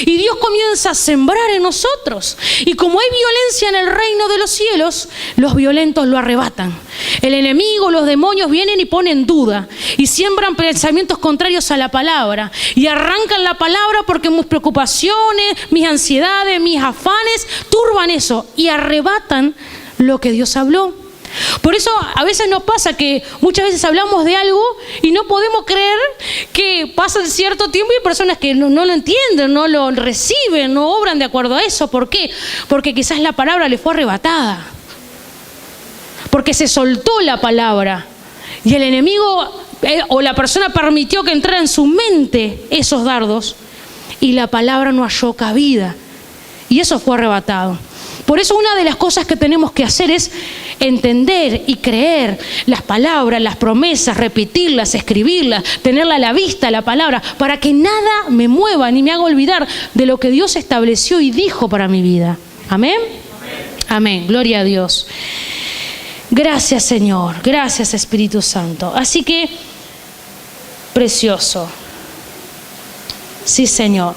Y Dios comienza a sembrar en nosotros. Y como hay violencia en el reino de los cielos, los violentos lo arrebatan. El enemigo, los demonios vienen y ponen duda y siembran pensamientos contrarios a la palabra. Y arrancan la palabra porque mis preocupaciones, mis ansiedades, mis afanes turban eso y arrebatan lo que Dios habló. Por eso a veces nos pasa que muchas veces hablamos de algo y no podemos creer que pasa cierto tiempo y hay personas que no lo entienden, no lo reciben, no obran de acuerdo a eso. ¿Por qué? Porque quizás la palabra le fue arrebatada, porque se soltó la palabra y el enemigo o la persona permitió que entrara en su mente esos dardos y la palabra no halló cabida y eso fue arrebatado. Por eso una de las cosas que tenemos que hacer es entender y creer las palabras, las promesas, repetirlas, escribirlas, tenerla a la vista, la palabra, para que nada me mueva ni me haga olvidar de lo que Dios estableció y dijo para mi vida. ¿Amén? Amén. Gloria a Dios. Gracias, Señor. Gracias, Espíritu Santo. Así que, precioso. Sí, Señor.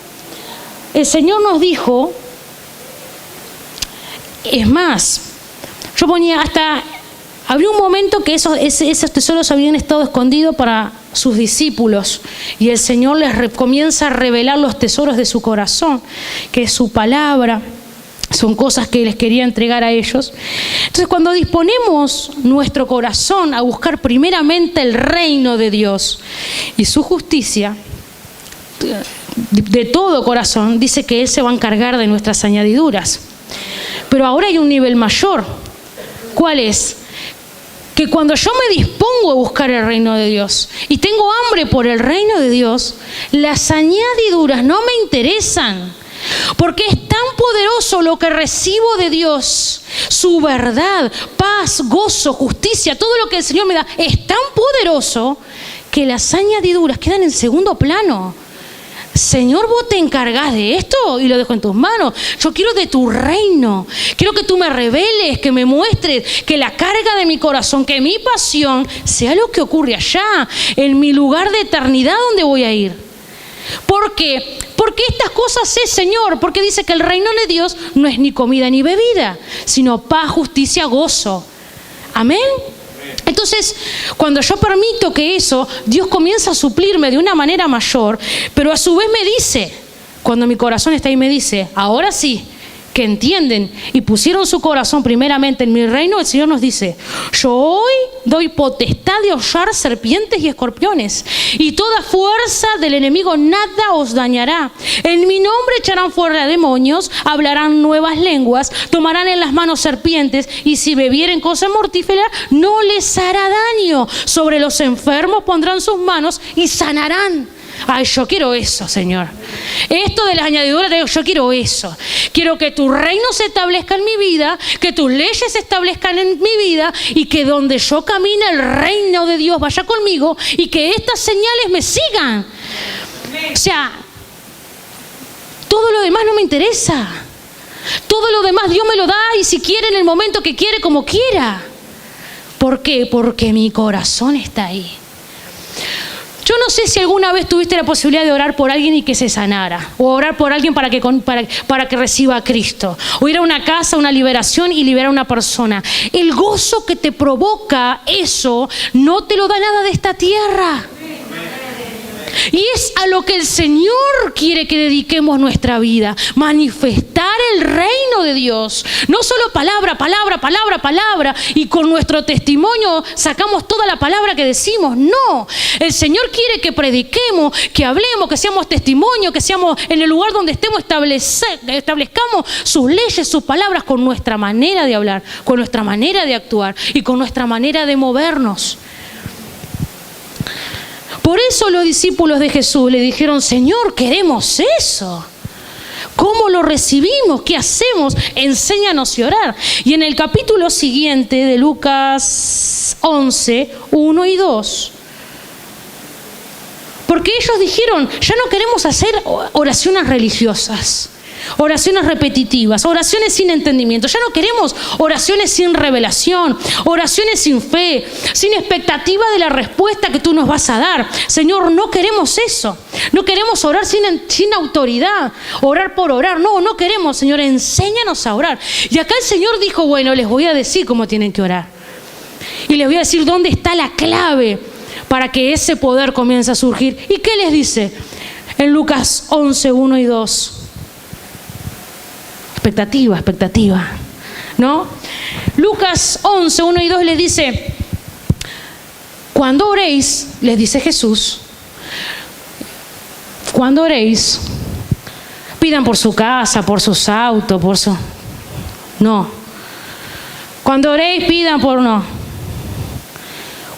El Señor nos dijo... Es más, yo ponía había un momento que esos tesoros habían estado escondidos para sus discípulos y el Señor les comienza a revelar los tesoros de su corazón, que es su palabra. Son cosas que les quería entregar a ellos. Entonces, cuando disponemos nuestro corazón a buscar primeramente el reino de Dios y su justicia, de todo corazón, dice que Él se va a encargar de nuestras añadiduras. Pero ahora hay un nivel mayor. ¿Cuál es? Que cuando yo me dispongo a buscar el reino de Dios y tengo hambre por el reino de Dios, las añadiduras no me interesan. Porque es tan poderoso lo que recibo de Dios, su verdad, paz, gozo, justicia, todo lo que el Señor me da es tan poderoso que las añadiduras quedan en segundo plano. Señor, vos te encargás de esto y lo dejo en tus manos. Yo quiero de tu reino. Quiero que tú me reveles, que me muestres, que la carga de mi corazón, que mi pasión sea lo que ocurre allá, en mi lugar de eternidad donde voy a ir. ¿Por qué? Porque estas cosas es, Señor, porque dice que el reino de Dios no es ni comida ni bebida, sino paz, justicia, gozo. Amén. Entonces, cuando yo permito que eso, Dios comienza a suplirme de una manera mayor, pero a su vez me dice, cuando mi corazón está ahí, me dice, ahora sí, que entienden y pusieron su corazón primeramente en mi reino, el Señor nos dice, yo hoy doy potestad de hollar serpientes y escorpiones, y toda fuerza del enemigo nada os dañará. En mi nombre echarán fuera demonios, hablarán nuevas lenguas, tomarán en las manos serpientes, y si bebieren cosa mortífera, no les hará daño. Sobre los enfermos pondrán sus manos y sanarán. Ay, yo quiero eso, Señor. Esto de las añadiduras, yo quiero eso. Quiero que tu reino se establezca en mi vida, que tus leyes se establezcan en mi vida y que donde yo camine el reino de Dios vaya conmigo y que estas señales me sigan. O sea, todo lo demás no me interesa. Todo lo demás Dios me lo da y si quiere en el momento que quiere, como quiera. ¿Por qué? Porque mi corazón está ahí. Yo no sé si alguna vez tuviste la posibilidad de orar por alguien y que se sanara, o orar por alguien para que reciba a Cristo, o ir a una casa, una liberación y liberar a una persona. El gozo que te provoca eso no te lo da nada de esta tierra. Y es a lo que el Señor quiere que dediquemos nuestra vida, manifestar el reino de Dios. No solo palabra, palabra, palabra, palabra, y con nuestro testimonio sacamos toda la palabra que decimos. No, el Señor quiere que prediquemos, que hablemos, que seamos testimonio, que seamos en el lugar donde estemos, establezcamos sus leyes, sus palabras con nuestra manera de hablar, con nuestra manera de actuar y con nuestra manera de movernos. Por eso los discípulos de Jesús le dijeron, Señor, queremos eso. ¿Cómo lo recibimos? ¿Qué hacemos? Enséñanos a orar. Y en el capítulo siguiente de Lucas 11, 1 y 2. Porque ellos dijeron, ya no queremos hacer oraciones religiosas, oraciones repetitivas, oraciones sin entendimiento. Ya no queremos oraciones sin revelación, oraciones sin fe, sin expectativa de la respuesta que tú nos vas a dar. Señor, no queremos eso. No queremos orar sin autoridad, orar por orar. No queremos, Señor, enséñanos a orar. Y acá el Señor dijo, bueno, les voy a decir cómo tienen que orar. Y les voy a decir dónde está la clave para que ese poder comience a surgir. ¿Y qué les dice? En Lucas 11, 1 y 2. Expectativa, ¿no? Lucas 11, 1 y 2 les dice, cuando oréis, les dice Jesús, cuando oréis, pidan por su casa, por sus autos, no. Cuando oréis, pidan por no.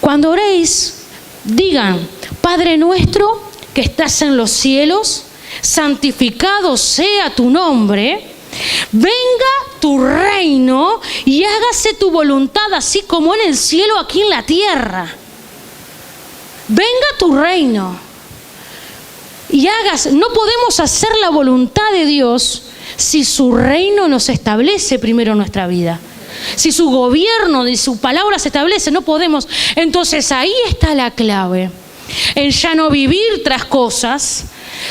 Cuando oréis, digan, Padre nuestro que estás en los cielos, santificado sea tu nombre. Venga tu reino y hágase tu voluntad así como en el cielo, aquí en la tierra. Venga tu reino y hágase. No podemos hacer la voluntad de Dios si su reino no se establece primero en nuestra vida. Si su gobierno y su palabra se establece, no podemos. Entonces ahí está la clave. En ya no vivir tras cosas,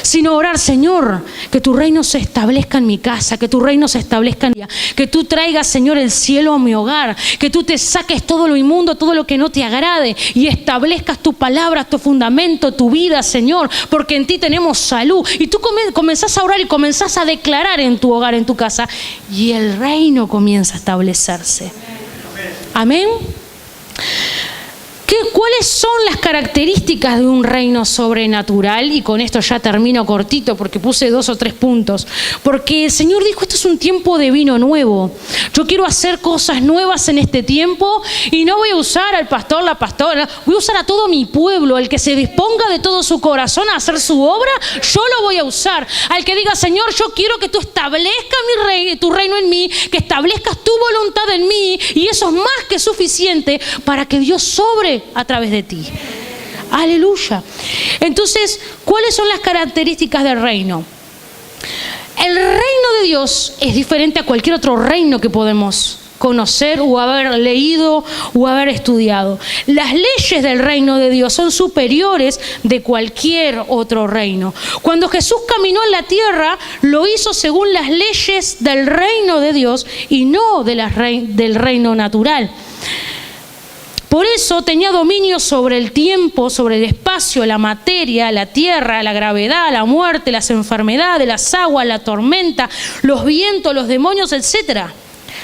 sino orar, Señor, que tu reino se establezca en mi casa, que tu reino se establezca en mi vida, que tú traigas, Señor, el cielo a mi hogar, que tú te saques todo lo inmundo, todo lo que no te agrade y establezcas tu palabra, tu fundamento, tu vida, Señor, porque en ti tenemos salud. Y tú comenzás a orar y comenzás a declarar en tu hogar, en tu casa, y el reino comienza a establecerse. Amén. ¿Cuáles son las características de un reino sobrenatural? Y con esto ya termino cortito porque puse 2 o 3 puntos. Porque el Señor dijo, esto es un tiempo de vino nuevo. Yo quiero hacer cosas nuevas en este tiempo y no voy a usar al pastor, la pastora, voy a usar a todo mi pueblo. El que se disponga de todo su corazón a hacer su obra, yo lo voy a usar. Al que diga, Señor, yo quiero que tú establezcas tu reino en mí, que establezcas tu voluntad en mí, y eso es más que suficiente para que Dios sobre a través de ti. Aleluya. Entonces, ¿cuáles son las características del reino? El reino de Dios es diferente a cualquier otro reino que podemos conocer o haber leído o haber estudiado. Las leyes del reino de Dios son superiores de cualquier otro reino. Cuando Jesús caminó en la tierra, lo hizo según las leyes del reino de Dios y no del reino natural. Por eso tenía dominio sobre el tiempo, sobre el espacio, la materia, la tierra, la gravedad, la muerte, las enfermedades, las aguas, la tormenta, los vientos, los demonios, etc.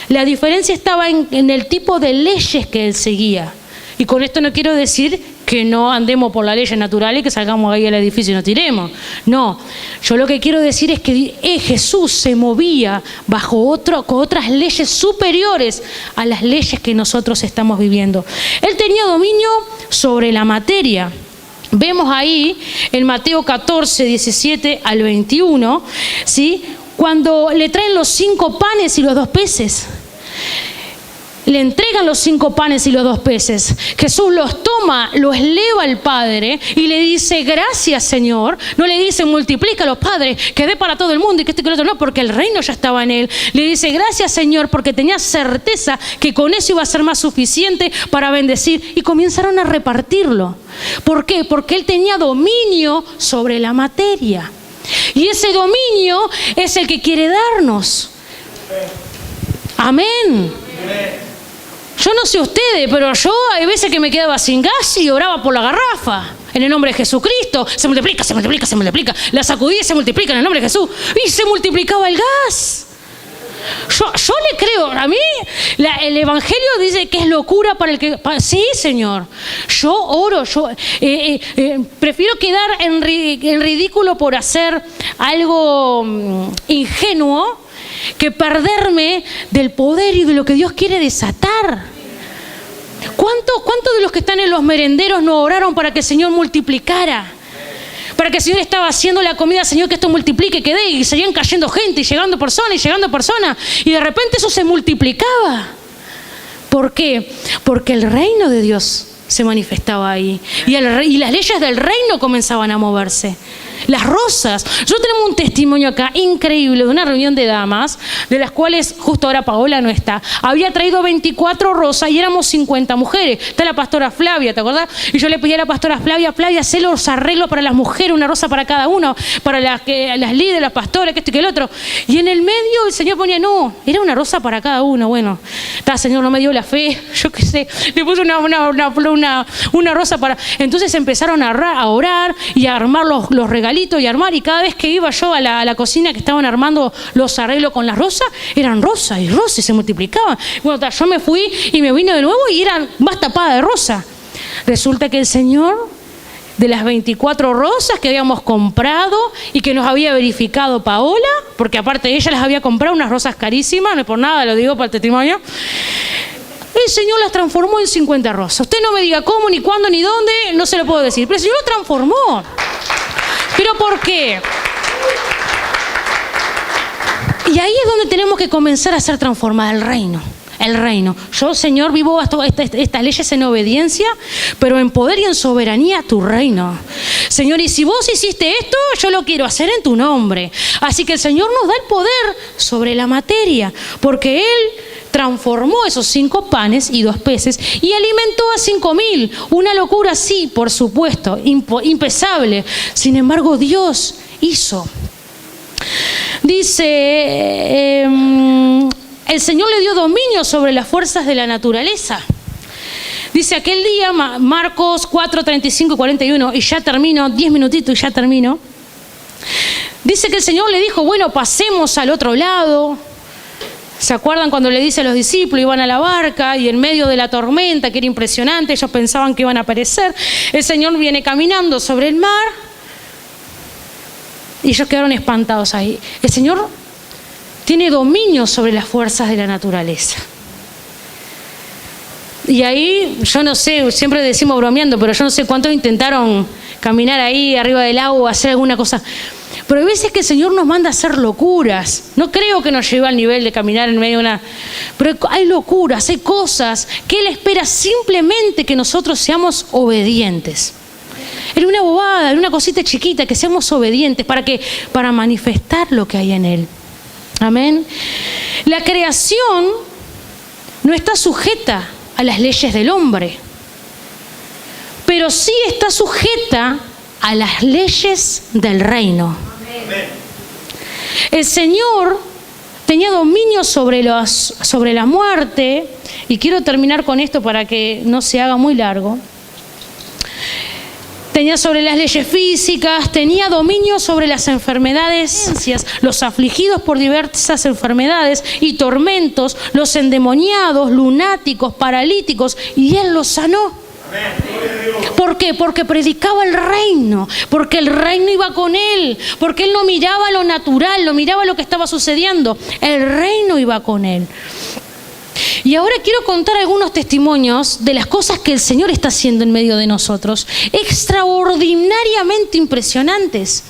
La diferencia estaba en el tipo de leyes que él seguía. Y con esto no quiero decir que no andemos por la ley natural y que salgamos ahí del edificio y nos tiremos. No, yo lo que quiero decir es que Jesús se movía con otras leyes superiores a las leyes que nosotros estamos viviendo. Él tenía dominio sobre la materia. Vemos ahí en Mateo 14, 17 al 21, ¿sí? Cuando le traen los 5 panes y los 2 peces. Le entregan los 5 panes y los 2 peces. Jesús los toma, los eleva al Padre y le dice, gracias, Señor. No le dice, multiplícalos, Padre, que dé para todo el mundo y que esto y que lo otro. No, porque el reino ya estaba en él. Le dice, gracias, Señor, porque tenía certeza que con eso iba a ser más suficiente para bendecir. Y comenzaron a repartirlo. ¿Por qué? Porque él tenía dominio sobre la materia. Y ese dominio es el que quiere darnos. Amén. Yo no sé ustedes, pero yo hay veces que me quedaba sin gas y oraba por la garrafa. En el nombre de Jesucristo. Se multiplica, se multiplica, se multiplica. La sacudí y se multiplica en el nombre de Jesús. Y se multiplicaba el gas. Yo le creo. A mí el Evangelio dice que es locura para el que... Sí, Señor. Yo oro. Prefiero quedar en ridículo por hacer algo ingenuo que perderme del poder y de lo que Dios quiere desatar. ¿Cuántos de los que están en los merenderos no oraron para que el Señor multiplicara? Para que el Señor estaba haciendo la comida, Señor, que esto multiplique, que dé, y seguían cayendo gente, y llegando personas, y de repente eso se multiplicaba. ¿Por qué? Porque el reino de Dios se manifestaba ahí, y las leyes del reino comenzaban a moverse. Las rosas. Nosotros tenemos un testimonio acá increíble de una reunión de damas, de las cuales justo ahora Paola no está. Había traído 24 rosas y éramos 50 mujeres. Está la pastora Flavia, ¿te acordás? Y yo le pedí a la pastora Flavia, hacé los arreglos para las mujeres, una rosa para cada uno, para las líderes, las pastoras, que esto y que el otro. Y en el medio el Señor ponía, no, era una rosa para cada uno. Bueno, el Señor no me dio la fe, yo qué sé, le puse una rosa para... Entonces empezaron a orar y a armar los regalitos y armar, y cada vez que iba yo a la cocina que estaban armando los arreglos con las rosas, eran rosas y rosas y se multiplicaban. Bueno, yo me fui y me vine de nuevo y eran más tapadas de rosa. Resulta que el Señor, de las 24 rosas que habíamos comprado y que nos había verificado Paola, porque aparte ella las había comprado unas rosas carísimas, no es por nada, lo digo para el testimonio, el Señor las transformó en 50 rosas. Usted no me diga cómo, ni cuándo, ni dónde, no se lo puedo decir, pero el Señor lo transformó. ¿Pero por qué? Y ahí es donde tenemos que comenzar a ser transformada el reino. El reino. Yo, Señor, vivo estas leyes en obediencia, pero en poder y en soberanía tu reino. Señor, y si vos hiciste esto, yo lo quiero hacer en tu nombre. Así que el Señor nos da el poder sobre la materia, porque Él transformó esos 5 panes y 2 peces y alimentó a 5,000. Una locura, sí, por supuesto, impensable. Sin embargo, Dios hizo. Dice, el Señor le dio dominio sobre las fuerzas de la naturaleza. Dice aquel día, Marcos 4, 35 y 41, y ya termino, 10 minutitos y ya termino. Dice que el Señor le dijo, bueno, pasemos al otro lado. ¿Se acuerdan cuando le dice a los discípulos, iban a la barca y en medio de la tormenta, que era impresionante, ellos pensaban que iban a perecer? El Señor viene caminando sobre el mar y ellos quedaron espantados ahí. El Señor tiene dominio sobre las fuerzas de la naturaleza. Y ahí, yo no sé, siempre decimos bromeando, pero yo no sé cuántos intentaron caminar ahí arriba del agua, hacer alguna cosa. Pero hay veces que el Señor nos manda a hacer locuras. No creo que nos lleve al nivel de caminar en medio de una... Pero hay locuras, hay cosas que Él espera simplemente que nosotros seamos obedientes. Era una bobada, era una cosita chiquita, que seamos obedientes para manifestar lo que hay en Él. Amén. La creación no está sujeta a las leyes del hombre, pero sí está sujeta a las leyes del reino. El Señor tenía dominio sobre la muerte, y quiero terminar con esto para que no se haga muy largo. Tenía sobre las leyes físicas, tenía dominio sobre las enfermedades, los afligidos por diversas enfermedades y tormentos, los endemoniados, lunáticos, paralíticos, y Él los sanó. ¿Por qué? Porque predicaba el reino, porque el reino iba con Él, porque Él no miraba lo natural, no miraba lo que estaba sucediendo, el reino iba con Él. Y ahora quiero contar algunos testimonios de las cosas que el Señor está haciendo en medio de nosotros, extraordinariamente impresionantes.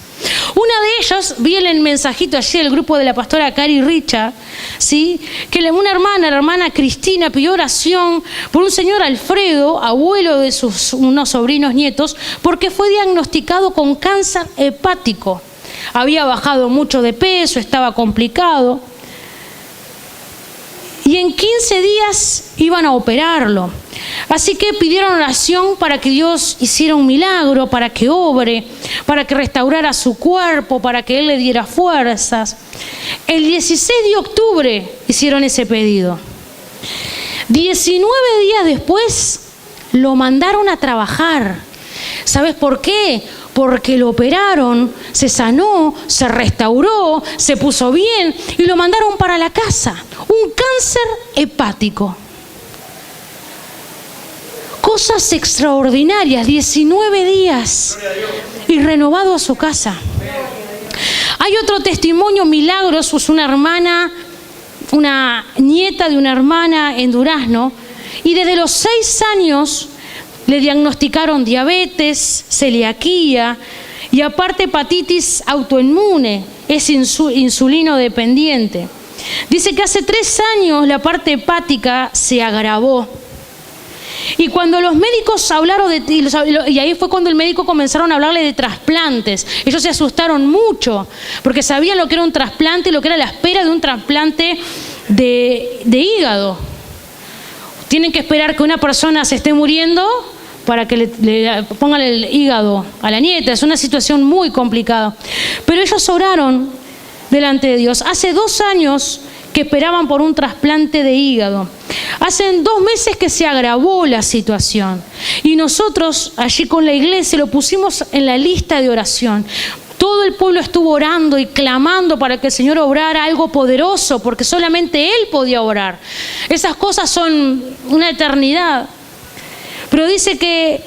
Una de ellas, vi en el mensajito allí del grupo de la pastora Cari Richa, ¿sí? Que una hermana, la hermana Cristina, pidió oración por un señor Alfredo, abuelo de unos sobrinos nietos, porque fue diagnosticado con cáncer hepático. Había bajado mucho de peso, estaba complicado. Y en 15 días iban a operarlo. Así que pidieron oración para que Dios hiciera un milagro, para que obre, para que restaurara su cuerpo, para que Él le diera fuerzas. El 16 de octubre hicieron ese pedido. 19 días después lo mandaron a trabajar. ¿Sabes por qué? Porque lo operaron, se sanó, se restauró, se puso bien y lo mandaron para la casa. Un cáncer hepático. Cosas extraordinarias, 19 días y renovado a su casa. Hay otro testimonio, milagros, pues una hermana, una nieta de una hermana en Durazno, y desde los 6 años le diagnosticaron diabetes, celiaquía y aparte hepatitis autoinmune, es insulino dependiente. Dice que hace 3 años la parte hepática se agravó. Y cuando los médicos hablaron y ahí fue cuando el médico comenzaron a hablarle de trasplantes. Ellos se asustaron mucho porque sabían lo que era un trasplante y lo que era la espera de un trasplante de hígado. Tienen que esperar que una persona se esté muriendo para que le pongan el hígado a la nieta. Es una situación muy complicada. Pero ellos oraron delante de Dios. Hace 2 años que esperaban por un trasplante de hígado. Hace 2 meses que se agravó la situación. Y nosotros allí con la iglesia lo pusimos en la lista de oración. Todo el pueblo estuvo orando y clamando para que el Señor obrara algo poderoso, porque solamente Él podía orar. Esas cosas son una eternidad. Pero dice que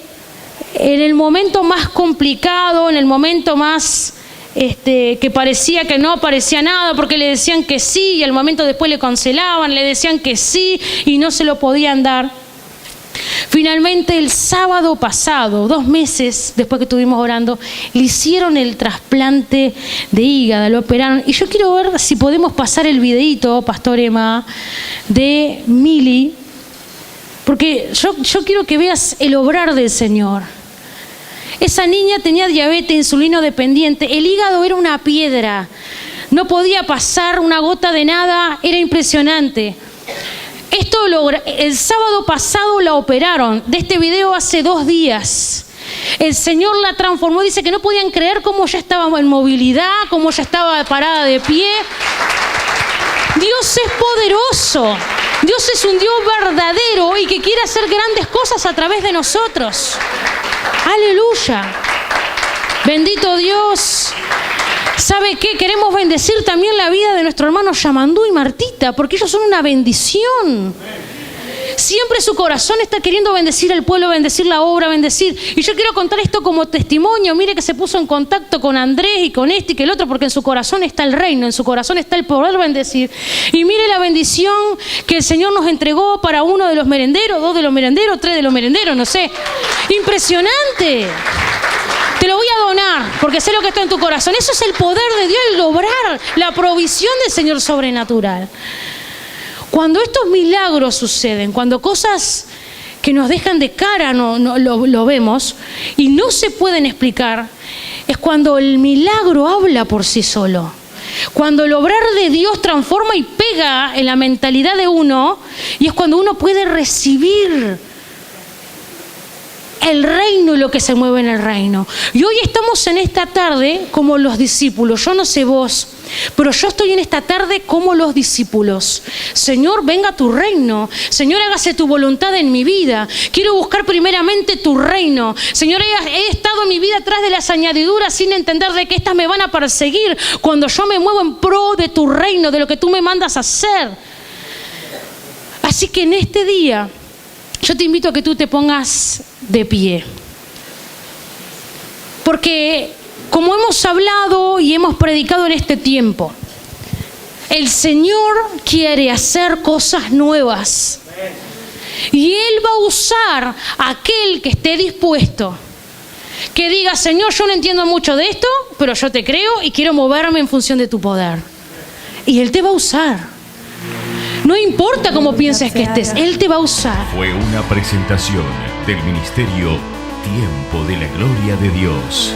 en el momento más complicado, en el momento más que parecía que no parecía nada, porque le decían que sí y al momento después le cancelaban, le decían que sí y no se lo podían dar. Finalmente el sábado pasado, 2 meses después que estuvimos orando, le hicieron el trasplante de hígado, lo operaron. Y yo quiero ver si podemos pasar el videíto, Pastor Emma, de Mili, porque yo quiero que veas el obrar del Señor. Esa niña tenía diabetes, insulino dependiente, el hígado era una piedra, no podía pasar una gota de nada, era impresionante. El sábado pasado la operaron, de este video hace 2 días. El Señor la transformó. Dice que no podían creer cómo ella estaba en movilidad, cómo ella estaba parada de pie. Dios es poderoso. Dios es un Dios verdadero y que quiere hacer grandes cosas a través de nosotros. Aleluya. Bendito Dios. ¿Sabe qué? Queremos bendecir también la vida de nuestro hermano Yamandú y Martita, porque ellos son una bendición. Siempre su corazón está queriendo bendecir al pueblo, bendecir la obra, bendecir. Y yo quiero contar esto como testimonio. Mire que se puso en contacto con Andrés y con este y que el otro, porque en su corazón está el reino, en su corazón está el poder bendecir. Y mire la bendición que el Señor nos entregó para uno de los merenderos, 2 de los merenderos, 3 de los merenderos, no sé. Impresionante. Te lo voy a donar, porque sé lo que está en tu corazón. Eso es el poder de Dios, el lograr la provisión del Señor sobrenatural. Cuando estos milagros suceden, cuando cosas que nos dejan de cara lo vemos y no se pueden explicar, es cuando el milagro habla por sí solo. Cuando el obrar de Dios transforma y pega en la mentalidad de uno, y es cuando uno puede recibir el reino y lo que se mueve en el reino. Y hoy estamos en esta tarde como los discípulos. Yo no sé vos, pero yo estoy en esta tarde como los discípulos. Señor, venga tu reino. Señor, hágase tu voluntad en mi vida. Quiero buscar primeramente tu reino. Señor, he estado en mi vida atrás de las añadiduras sin entender de que estas me van a perseguir cuando yo me muevo en pro de tu reino, de lo que tú me mandas a hacer. Así que en este día yo te invito a que tú te pongas de pie. Porque como hemos hablado y hemos predicado en este tiempo, el Señor quiere hacer cosas nuevas. Y Él va a usar a aquel que esté dispuesto, que diga, Señor, yo no entiendo mucho de esto, pero yo te creo y quiero moverme en función de tu poder. Y Él te va a usar. No importa cómo pienses que estés, Él te va a usar. Fue una presentación del Ministerio Tiempo de la Gloria de Dios.